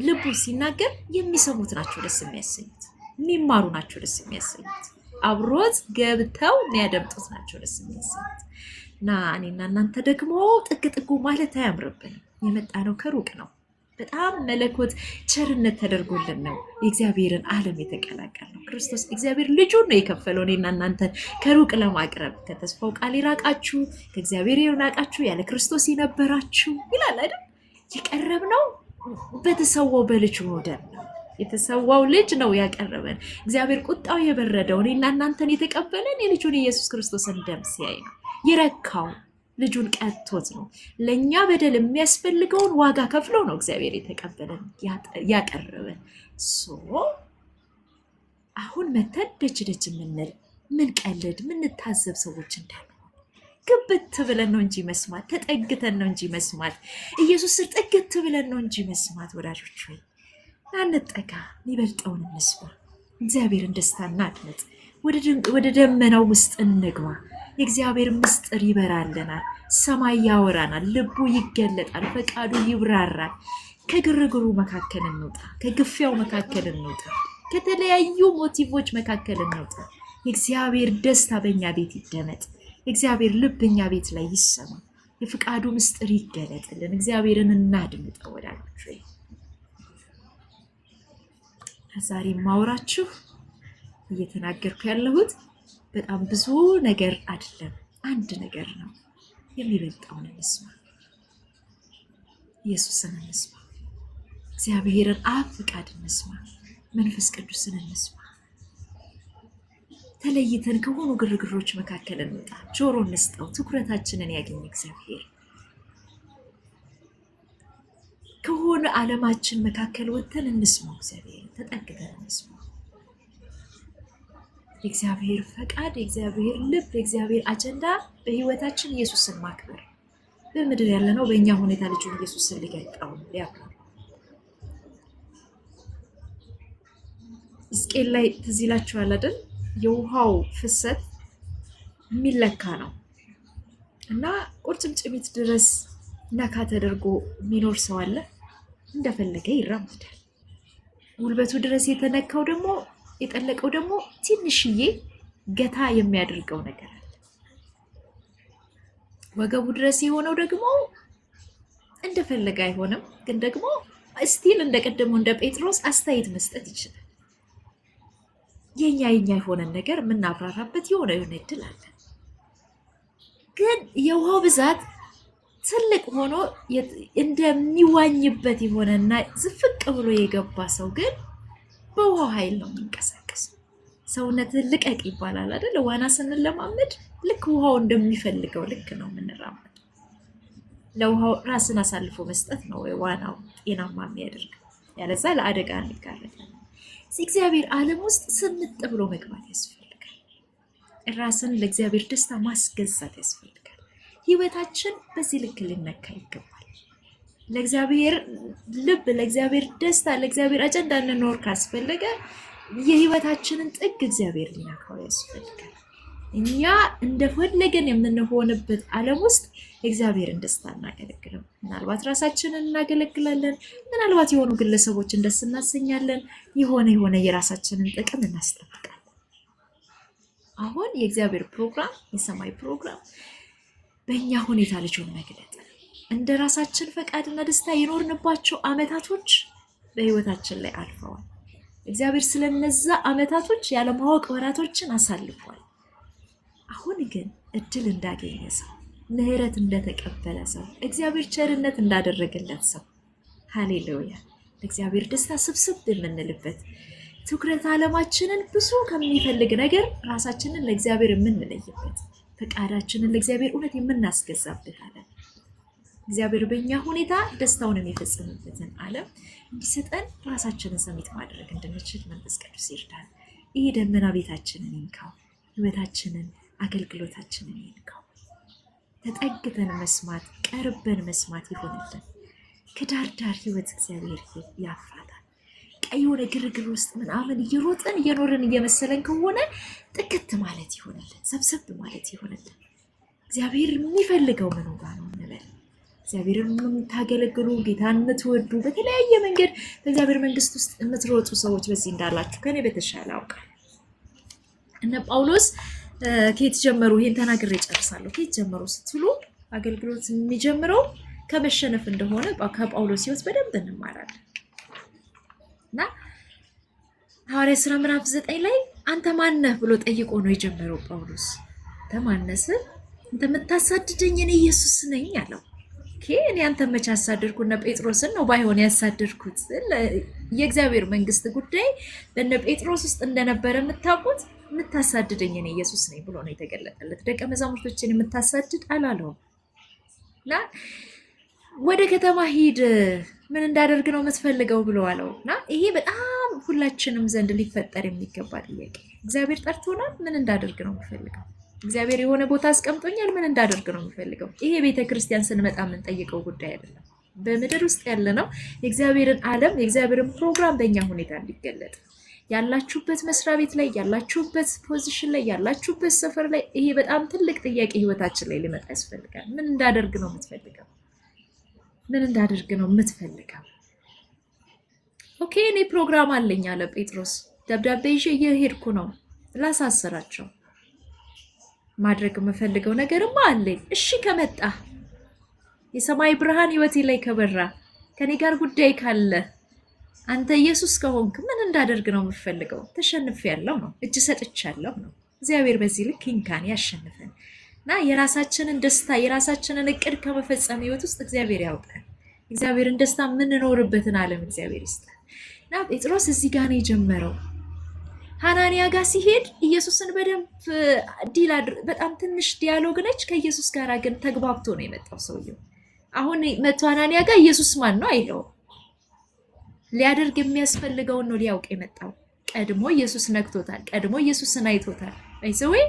ልቡ ሲናገር የሚሰሙት ናቸው ደስ የሚያሰኙት፣ የሚማሩ ናቸው ደስ የሚያሰኙት፣ አብሮት ገብተው የሚያደምጡት ናቸው ደስ የሚያሰኙት። እና እኔና እናንተ ደግሞ ጥግ ማለት አያምርብንም። የመጣ ነው ከሩቅ ነው። በጣም መለኮት ቸርነት ተደርጎልን ነው የእግዚአብሔርን ዓለም የተቀላቀል ነው። ክርስቶስ እግዚአብሔር ልጁን ነው የከፈለው እኔና እናንተን ከሩቅ ለማቅረብ። ከተስፋው ቃል የራቃችሁ ከእግዚአብሔር የራቃችሁ ያለ ክርስቶስ የነበራችሁ ይላል አይደል? የቀረብነው በተሰዋው በልጁ ደም ነው። የተሰዋው ልጅ ነው ያቀረበን። እግዚአብሔር ቁጣው የበረደው እኔና እናንተን የተቀበለን የልጁን የኢየሱስ ክርስቶስን ደም ሲያይ ነው የረካው። ልጁን ቀጥቶት ነው ለእኛ በደል የሚያስፈልገውን ዋጋ ከፍሎ ነው እግዚአብሔር የተቀበለን ያቀረበን። አሁን መተን ደጅ የምንል ምንቀልድ ምንታዘብ ሰዎች እንዳልሆን ግብት ብለን ነው እንጂ መስማት፣ ተጠግተን ነው እንጂ መስማት፣ ኢየሱስ ስር ጠግት ብለን ነው እንጂ መስማት። ወዳጆች ሆይ አንጠጋ፣ የሚበልጠውን እንስማ። እግዚአብሔርን ደስታ እናድምጥ። ወደ ደመናው ውስጥ እንግባ። የእግዚአብሔር ምስጢር ይበራልናል። ሰማይ ያወራናል። ልቡ ይገለጣል። ፈቃዱ ይብራራል። ከግርግሩ መካከል እንውጣ። ከግፊያው መካከል እንውጣ። ከተለያዩ ሞቲቮች መካከል እንውጣ። የእግዚአብሔር ደስታ በእኛ ቤት ይደመጥ። የእግዚአብሔር ልብ እኛ ቤት ላይ ይሰማ። የፈቃዱ ምስጢር ይገለጥልን። እግዚአብሔርን እናድምጠው ወዳጆች። ዛሬ ማውራችሁ እየተናገርኩ ያለሁት በጣም ብዙ ነገር አይደለም፣ አንድ ነገር ነው። የሚበልጠውን እንስማ። ኢየሱስን እንስማ። እግዚአብሔርን አብ ፈቃድ እንስማ። መንፈስ ቅዱስን እንስማ። ተለይተን ከሆኑ ግርግሮች መካከል እንውጣ። ጆሮ እንስጠው። ትኩረታችንን ያገኝ እግዚአብሔር። ከሆነ ዓለማችን መካከል ወጥተን እንስማው። እግዚአብሔር ተጠግተን እንስማው። የእግዚአብሔር ፈቃድ፣ የእግዚአብሔር ልብ፣ የእግዚአብሔር አጀንዳ በህይወታችን ኢየሱስን ማክበር፣ በምድር ያለነው በእኛ ሁኔታ ልጁን ኢየሱስን ሊገልጠው ሊያብራራ ሕዝቅኤል ላይ ትዝ ይላችኋል አይደል? የውሃው ፍሰት የሚለካ ነው እና ቁርጭምጭሚት ድረስ ነካ ተደርጎ የሚኖር ሰው አለ። እንደፈለገ ይራመዳል። ጉልበቱ ድረስ የተነካው ደግሞ የጠለቀው ደግሞ ትንሽዬ ገታ የሚያደርገው ነገር አለ። ወገቡ ድረስ የሆነው ደግሞ እንደፈለገ አይሆንም፣ ግን ደግሞ ስቲል እንደቀደመው እንደ ጴጥሮስ አስተያየት መስጠት ይችላል። የኛ የሆነን ነገር የምናብራራበት የሆነ እድል አለ። ግን የውሃው ብዛት ትልቅ ሆኖ እንደሚዋኝበት የሆነና ዝፍቅ ብሎ የገባ ሰው ግን በውሃው ኃይል ነው የሚንቀሳቀሰው። ሰውነትን ልቀቅ ይባላል አይደል? ዋና ስንለማመድ ልክ ውሃው እንደሚፈልገው ልክ ነው የምንራመድ። ለውሃው ራስን አሳልፎ መስጠት ነው ዋናው ጤናማ የሚያደርገው። ያለዛ ለአደጋ እንጋለጣለን። እግዚአብሔር ዓለም ውስጥ ስምጥ ብሎ መግባት ያስፈልጋል። ራስን ለእግዚአብሔር ደስታ ማስገዛት ያስፈልጋል። ህይወታችን በዚህ ልክ ሊነካ ይገባል። ለእግዚአብሔር ልብ፣ ለእግዚአብሔር ደስታ፣ ለእግዚአብሔር አጀንዳ እንኖር ካስፈለገ የህይወታችንን ጥግ እግዚአብሔር ሊነካው ያስፈልጋል። እኛ እንደፈለገን የምንሆንበት ዓለም ውስጥ እግዚአብሔርን ደስታ እናገለግልም። ምናልባት ራሳችንን እናገለግላለን፣ ምናልባት የሆኑ ግለሰቦችን ደስ እናሰኛለን፣ የሆነ የራሳችንን ጥቅም እናስጠብቃለን። አሁን የእግዚአብሔር ፕሮግራም፣ የሰማይ ፕሮግራም በእኛ ሁኔታ ልጁን መግለጥ እንደ ራሳችን ፈቃድና ደስታ የኖርንባቸው ዓመታቶች በህይወታችን ላይ አልፈዋል። እግዚአብሔር ስለነዛ ዓመታቶች ያለማወቅ ወራቶችን አሳልፏል። አሁን ግን እድል እንዳገኘ ሰው፣ ምህረት እንደተቀበለ ሰው፣ እግዚአብሔር ቸርነት እንዳደረገለት ሰው ሃሌሉያ ለእግዚአብሔር ደስታ ስብስብ የምንልበት ትኩረት ዓለማችንን ብዙ ከሚፈልግ ነገር ራሳችንን ለእግዚአብሔር የምንለይበት ፈቃዳችንን ለእግዚአብሔር እውነት የምናስገዛበት ዓለም እግዚአብሔር በእኛ ሁኔታ ደስታውን የሚፈጽምበትን ዓለም እንዲሰጠን ራሳችንን ሰሚት ማድረግ እንድንችል መንፈስ ቅዱስ ይርዳል። ይህ ደመና ቤታችንን ይንካው፣ ህይወታችንን፣ አገልግሎታችንን ይንካው። ተጠግተን መስማት፣ ቀርበን መስማት ይሆንልን። ከዳር ዳር ህይወት እግዚአብሔር ያፋታል። የሆነ ግርግር ውስጥ ምናምን እየሮጥን እየኖርን እየመሰለን ከሆነ ጥቅት ማለት ይሆንልን፣ ሰብሰብ ማለት ይሆንልን። እግዚአብሔር የሚፈልገው ምኑ ጋር ነው እንበል። እግዚአብሔርን የምታገለግሉ ጌታን የምትወዱ በተለያየ መንገድ በእግዚአብሔር መንግስት ውስጥ የምትሮጡ ሰዎች በዚህ እንዳላችሁ ከኔ በተሻለ አውቃለሁ። እነ ጳውሎስ ከየት ጀመሩ? ይሄን ተናግሬ ጨርሳለሁ። ከየት ጀመሩ ስትሉ አገልግሎት የሚጀምረው ከመሸነፍ እንደሆነ ከጳውሎስ ህይወት በደንብ እንማራለን። እና ሐዋርያት ሥራ ምዕራፍ 9 ላይ አንተ ማነህ ብሎ ጠይቆ ነው የጀመረው ጳውሎስ። አንተ ማነህ ስል አንተ የምታሳድደኝ እኔ ኢየሱስ ነኝ አለው። እኔ አንተ መች አሳደድኩ? እነ ጴጥሮስን ነው ባይሆን ያሳደድኩት። የእግዚአብሔር መንግስት ጉዳይ በእነ ጴጥሮስ ውስጥ እንደነበረ የምታውቁት። የምታሳድደኝ እኔ ኢየሱስ ነኝ ብሎ ነው የተገለጠለት። ደቀ መዛሙርቶችን የምታሳድድ አላለውም። እና ወደ ከተማ ሂድ፣ ምን እንዳደርግ ነው የምትፈልገው ብሎ አለው። እና ይሄ በጣም ሁላችንም ዘንድ ሊፈጠር የሚገባ ጥያቄ። እግዚአብሔር ጠርቶናል፣ ምን እንዳደርግ ነው የምፈልገው? እግዚአብሔር የሆነ ቦታ አስቀምጦኛል፣ ምን እንዳደርግ ነው የምፈልገው? ይሄ ቤተክርስቲያን ስንመጣ የምንጠይቀው ጉዳይ አይደለም። በምድር ውስጥ ያለ ነው የእግዚአብሔርን ዓለም የእግዚአብሔርን ፕሮግራም በእኛ ሁኔታ እንዲገለጥ ያላችሁበት መስሪያ ቤት ላይ ያላችሁበት ፖዚሽን ላይ ያላችሁበት ሰፈር ላይ ይሄ በጣም ትልቅ ጥያቄ ህይወታችን ላይ ሊመጣ ያስፈልጋል። ምን እንዳደርግ ነው የምትፈልገው? ምን እንዳደርግ ነው የምትፈልገው? ኦኬ እኔ ፕሮግራም አለኝ አለ ጴጥሮስ። ደብዳቤ ይዤ እየሄድኩ ነው ላሳስራቸው። ማድረግ የምፈልገው ነገርማ አለኝ። እሺ ከመጣ የሰማይ ብርሃን ህይወቴ ላይ ከበራ ከኔ ጋር ጉዳይ ካለ አንተ ኢየሱስ ከሆንክ ምን እንዳደርግ ነው የምፈልገው? ተሸንፌያለሁ ነው፣ እጅ ሰጥቻለሁ ነው። እግዚአብሔር በዚህ ልክ ይንካን ያሸንፈን እና የራሳችንን ደስታ የራሳችንን እቅድ ከመፈጸም ህይወት ውስጥ እግዚአብሔር ያውጣል። እግዚአብሔርን ደስታ የምንኖርበትን ዓለም እግዚአብሔር ይስጣል። እና ጴጥሮስ እዚህ ጋር ነው የጀመረው። ሐናንያ ጋር ሲሄድ ኢየሱስን በደንብ በጣም ትንሽ ዲያሎግ ነች። ከኢየሱስ ጋር ግን ተግባብቶ ነው የመጣው ሰውየው። አሁን መቶ ሐናንያ ጋር ኢየሱስ ማን ነው አይለውም። ሊያደርግ የሚያስፈልገውን ነው ሊያውቅ የመጣው። ቀድሞ ኢየሱስ ነክቶታል። ቀድሞ ኢየሱስን አይቶታል። ወይ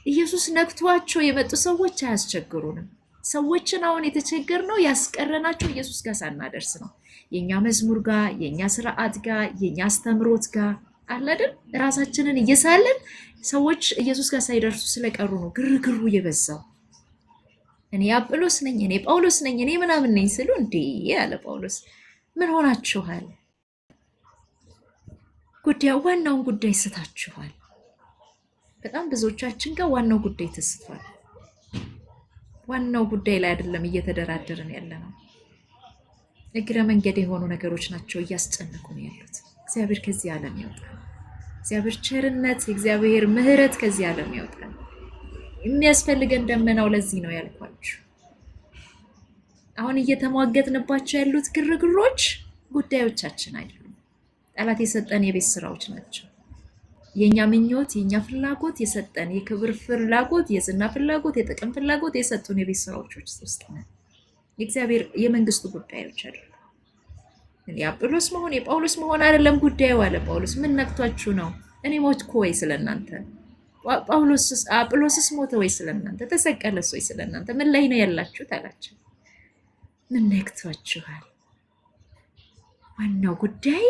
ኢየሱስ ነክቷቸው የመጡ ሰዎች አያስቸግሩንም። ሰዎችን አሁን የተቸገርነው ያስቀረናቸው ኢየሱስ ጋር ሳናደርስ ነው። የኛ መዝሙር ጋር፣ የኛ ስርዓት ጋር፣ የኛ አስተምሮት ጋር አለ አይደል? ራሳችንን እየሳለን ሰዎች ኢየሱስ ጋር ሳይደርሱ ስለቀሩ ነው ግርግሩ የበዛው። እኔ አጵሎስ ነኝ፣ እኔ ጳውሎስ ነኝ፣ እኔ ምናምን ነኝ ስሉ እንዴ ያለ ጳውሎስ ምን ሆናችኋል? ዋናውን ጉዳይ ስታችኋል። በጣም ብዙዎቻችን ጋር ዋናው ጉዳይ ተስቷል። ዋናው ጉዳይ ላይ አይደለም እየተደራደርን ያለ ነው። እግረ መንገድ የሆኑ ነገሮች ናቸው እያስጨነቁ ነው ያሉት። እግዚአብሔር ከዚህ ዓለም ያውጣል። እግዚአብሔር ቸርነት፣ እግዚአብሔር ምሕረት ከዚህ ዓለም ያውጣል። የሚያስፈልገን ደመናው ለዚህ ነው ያልኳችሁ። አሁን እየተሟገትንባቸው ያሉት ግርግሮች ጉዳዮቻችን አይደሉም። ጠላት የሰጠን የቤት ስራዎች ናቸው። የኛ ምኞት፣ የኛ ፍላጎት የሰጠን የክብር ፍላጎት፣ የዝና ፍላጎት፣ የጥቅም ፍላጎት የሰጡን የቤት ስራዎች ውስጥ ነን። የእግዚአብሔር የመንግስቱ ጉዳዮች አይደሉም። የአጵሎስ መሆን የጳውሎስ መሆን አይደለም ጉዳዩ አለ ጳውሎስ። ምን ነክቷችሁ ነው? እኔ ሞትኩ ወይ ስለናንተ? አጵሎስስ ሞተ ወይ ስለናንተ? ተሰቀለስ ወይ ስለናንተ? ምን ላይ ነው ያላችሁት አላቸው። ምን ነክቷችኋል? ዋናው ጉዳይ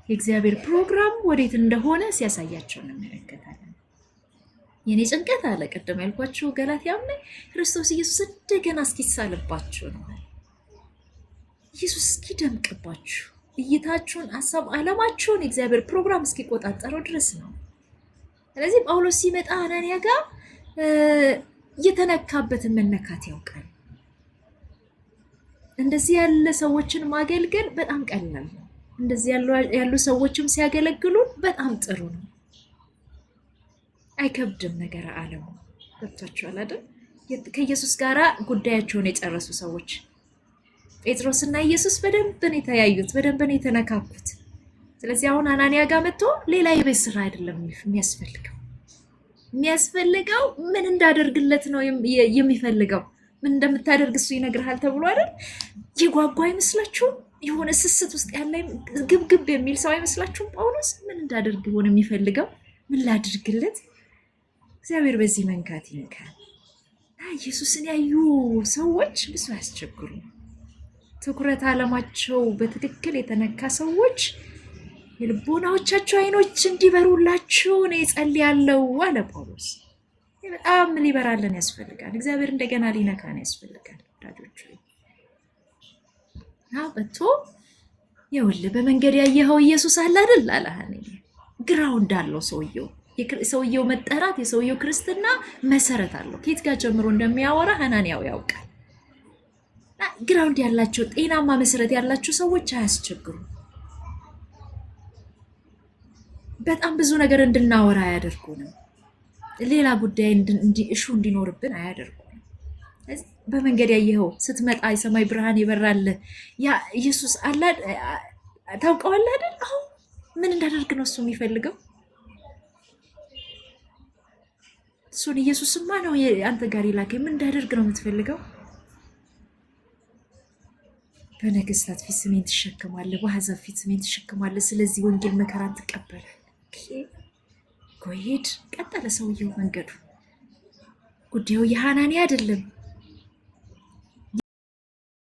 የእግዚአብሔር ፕሮግራም ወዴት እንደሆነ ሲያሳያቸው እንመለከታለን። የኔ ጭንቀት አለ ቀደም ያልኳችሁ ገላትያም ላይ ክርስቶስ ኢየሱስ እንደገና እስኪሳልባችሁ ነው። ኢየሱስ እስኪደምቅባችሁ እይታችሁን፣ ሀሳብ ዓለማችሁን የእግዚአብሔር ፕሮግራም እስኪቆጣጠረው ድረስ ነው። ስለዚህ ጳውሎስ ሲመጣ አናንያ ጋር የተነካበትን መነካት ያውቃል። እንደዚህ ያለ ሰዎችን ማገልገል በጣም ቀላል ነው። እንደዚህ ያሉ ሰዎችም ሲያገለግሉን በጣም ጥሩ ነው። አይከብድም ነገር ዓለሙ። ገብቷችኋል አይደል? ከኢየሱስ ጋር ጉዳያቸውን የጨረሱ ሰዎች ጴጥሮስና ኢየሱስ በደንብ ነው የተያዩት፣ በደንብ ነው የተነካኩት። ስለዚህ አሁን አናንያ ጋር መጥቶ ሌላ የቤት ስራ አይደለም የሚያስፈልገው ምን እንዳደርግለት ነው የሚፈልገው። ምን እንደምታደርግ እሱ ይነግርሃል ተብሎ አይደል? የጓጓ አይመስላችሁም? የሆነ ስስት ውስጥ ያለ ግብግብ የሚል ሰው አይመስላችሁም? ጳውሎስ ምን እንዳደርግ ሆነ የሚፈልገው? ምን ላድርግለት? እግዚአብሔር በዚህ መንካት ይንካል። ኢየሱስን ያዩ ሰዎች ብዙ ያስቸግሩ። ትኩረት ዓለማቸው በትክክል የተነካ ሰዎች የልቦናዎቻቸው አይኖች እንዲበሩላችሁ እኔ ጸልያለሁ አለ ጳውሎስ። በጣም ሊበራልን ያስፈልጋል። እግዚአብሔር እንደገና ሊነካን ያስፈልጋል ወዳጆች። በቶ ይኸውልህ በመንገድ ያየኸው ኢየሱስ አለ አይደል አለ ሐናንያ። ግራውንድ አለው ሰውየው መጠራት፣ የሰውየው ክርስትና መሰረት አለው። ከየት ጋር ጀምሮ እንደሚያወራ ሐናንያው ያውቃል። ግራውንድ ያላቸው ጤናማ መሰረት ያላቸው ሰዎች አያስቸግሩ። በጣም ብዙ ነገር እንድናወራ አያደርጉንም። ሌላ ጉዳይ እሹ እንዲኖርብን አያደርጉንም። በመንገድ ያየኸው ስትመጣ የሰማይ ብርሃን ይበራልህ ያ ኢየሱስ አለ ታውቀዋለህ አይደል? አሁን ምን እንዳደርግ ነው እሱ የሚፈልገው? እሱን ኢየሱስማ ነው አንተ ጋር ይላከኝ። ምን እንዳደርግ ነው የምትፈልገው? በነገስታት ፊት ስሜን ትሸከማለህ፣ በአሕዛብ ፊት ስሜን ትሸከማለህ። ስለዚህ ወንጌል መከራን ትቀበላለህ። ጎሄድ ቀጠለ ሰውየው መንገዱ። ጉዳዩ የሐናንያ አይደለም።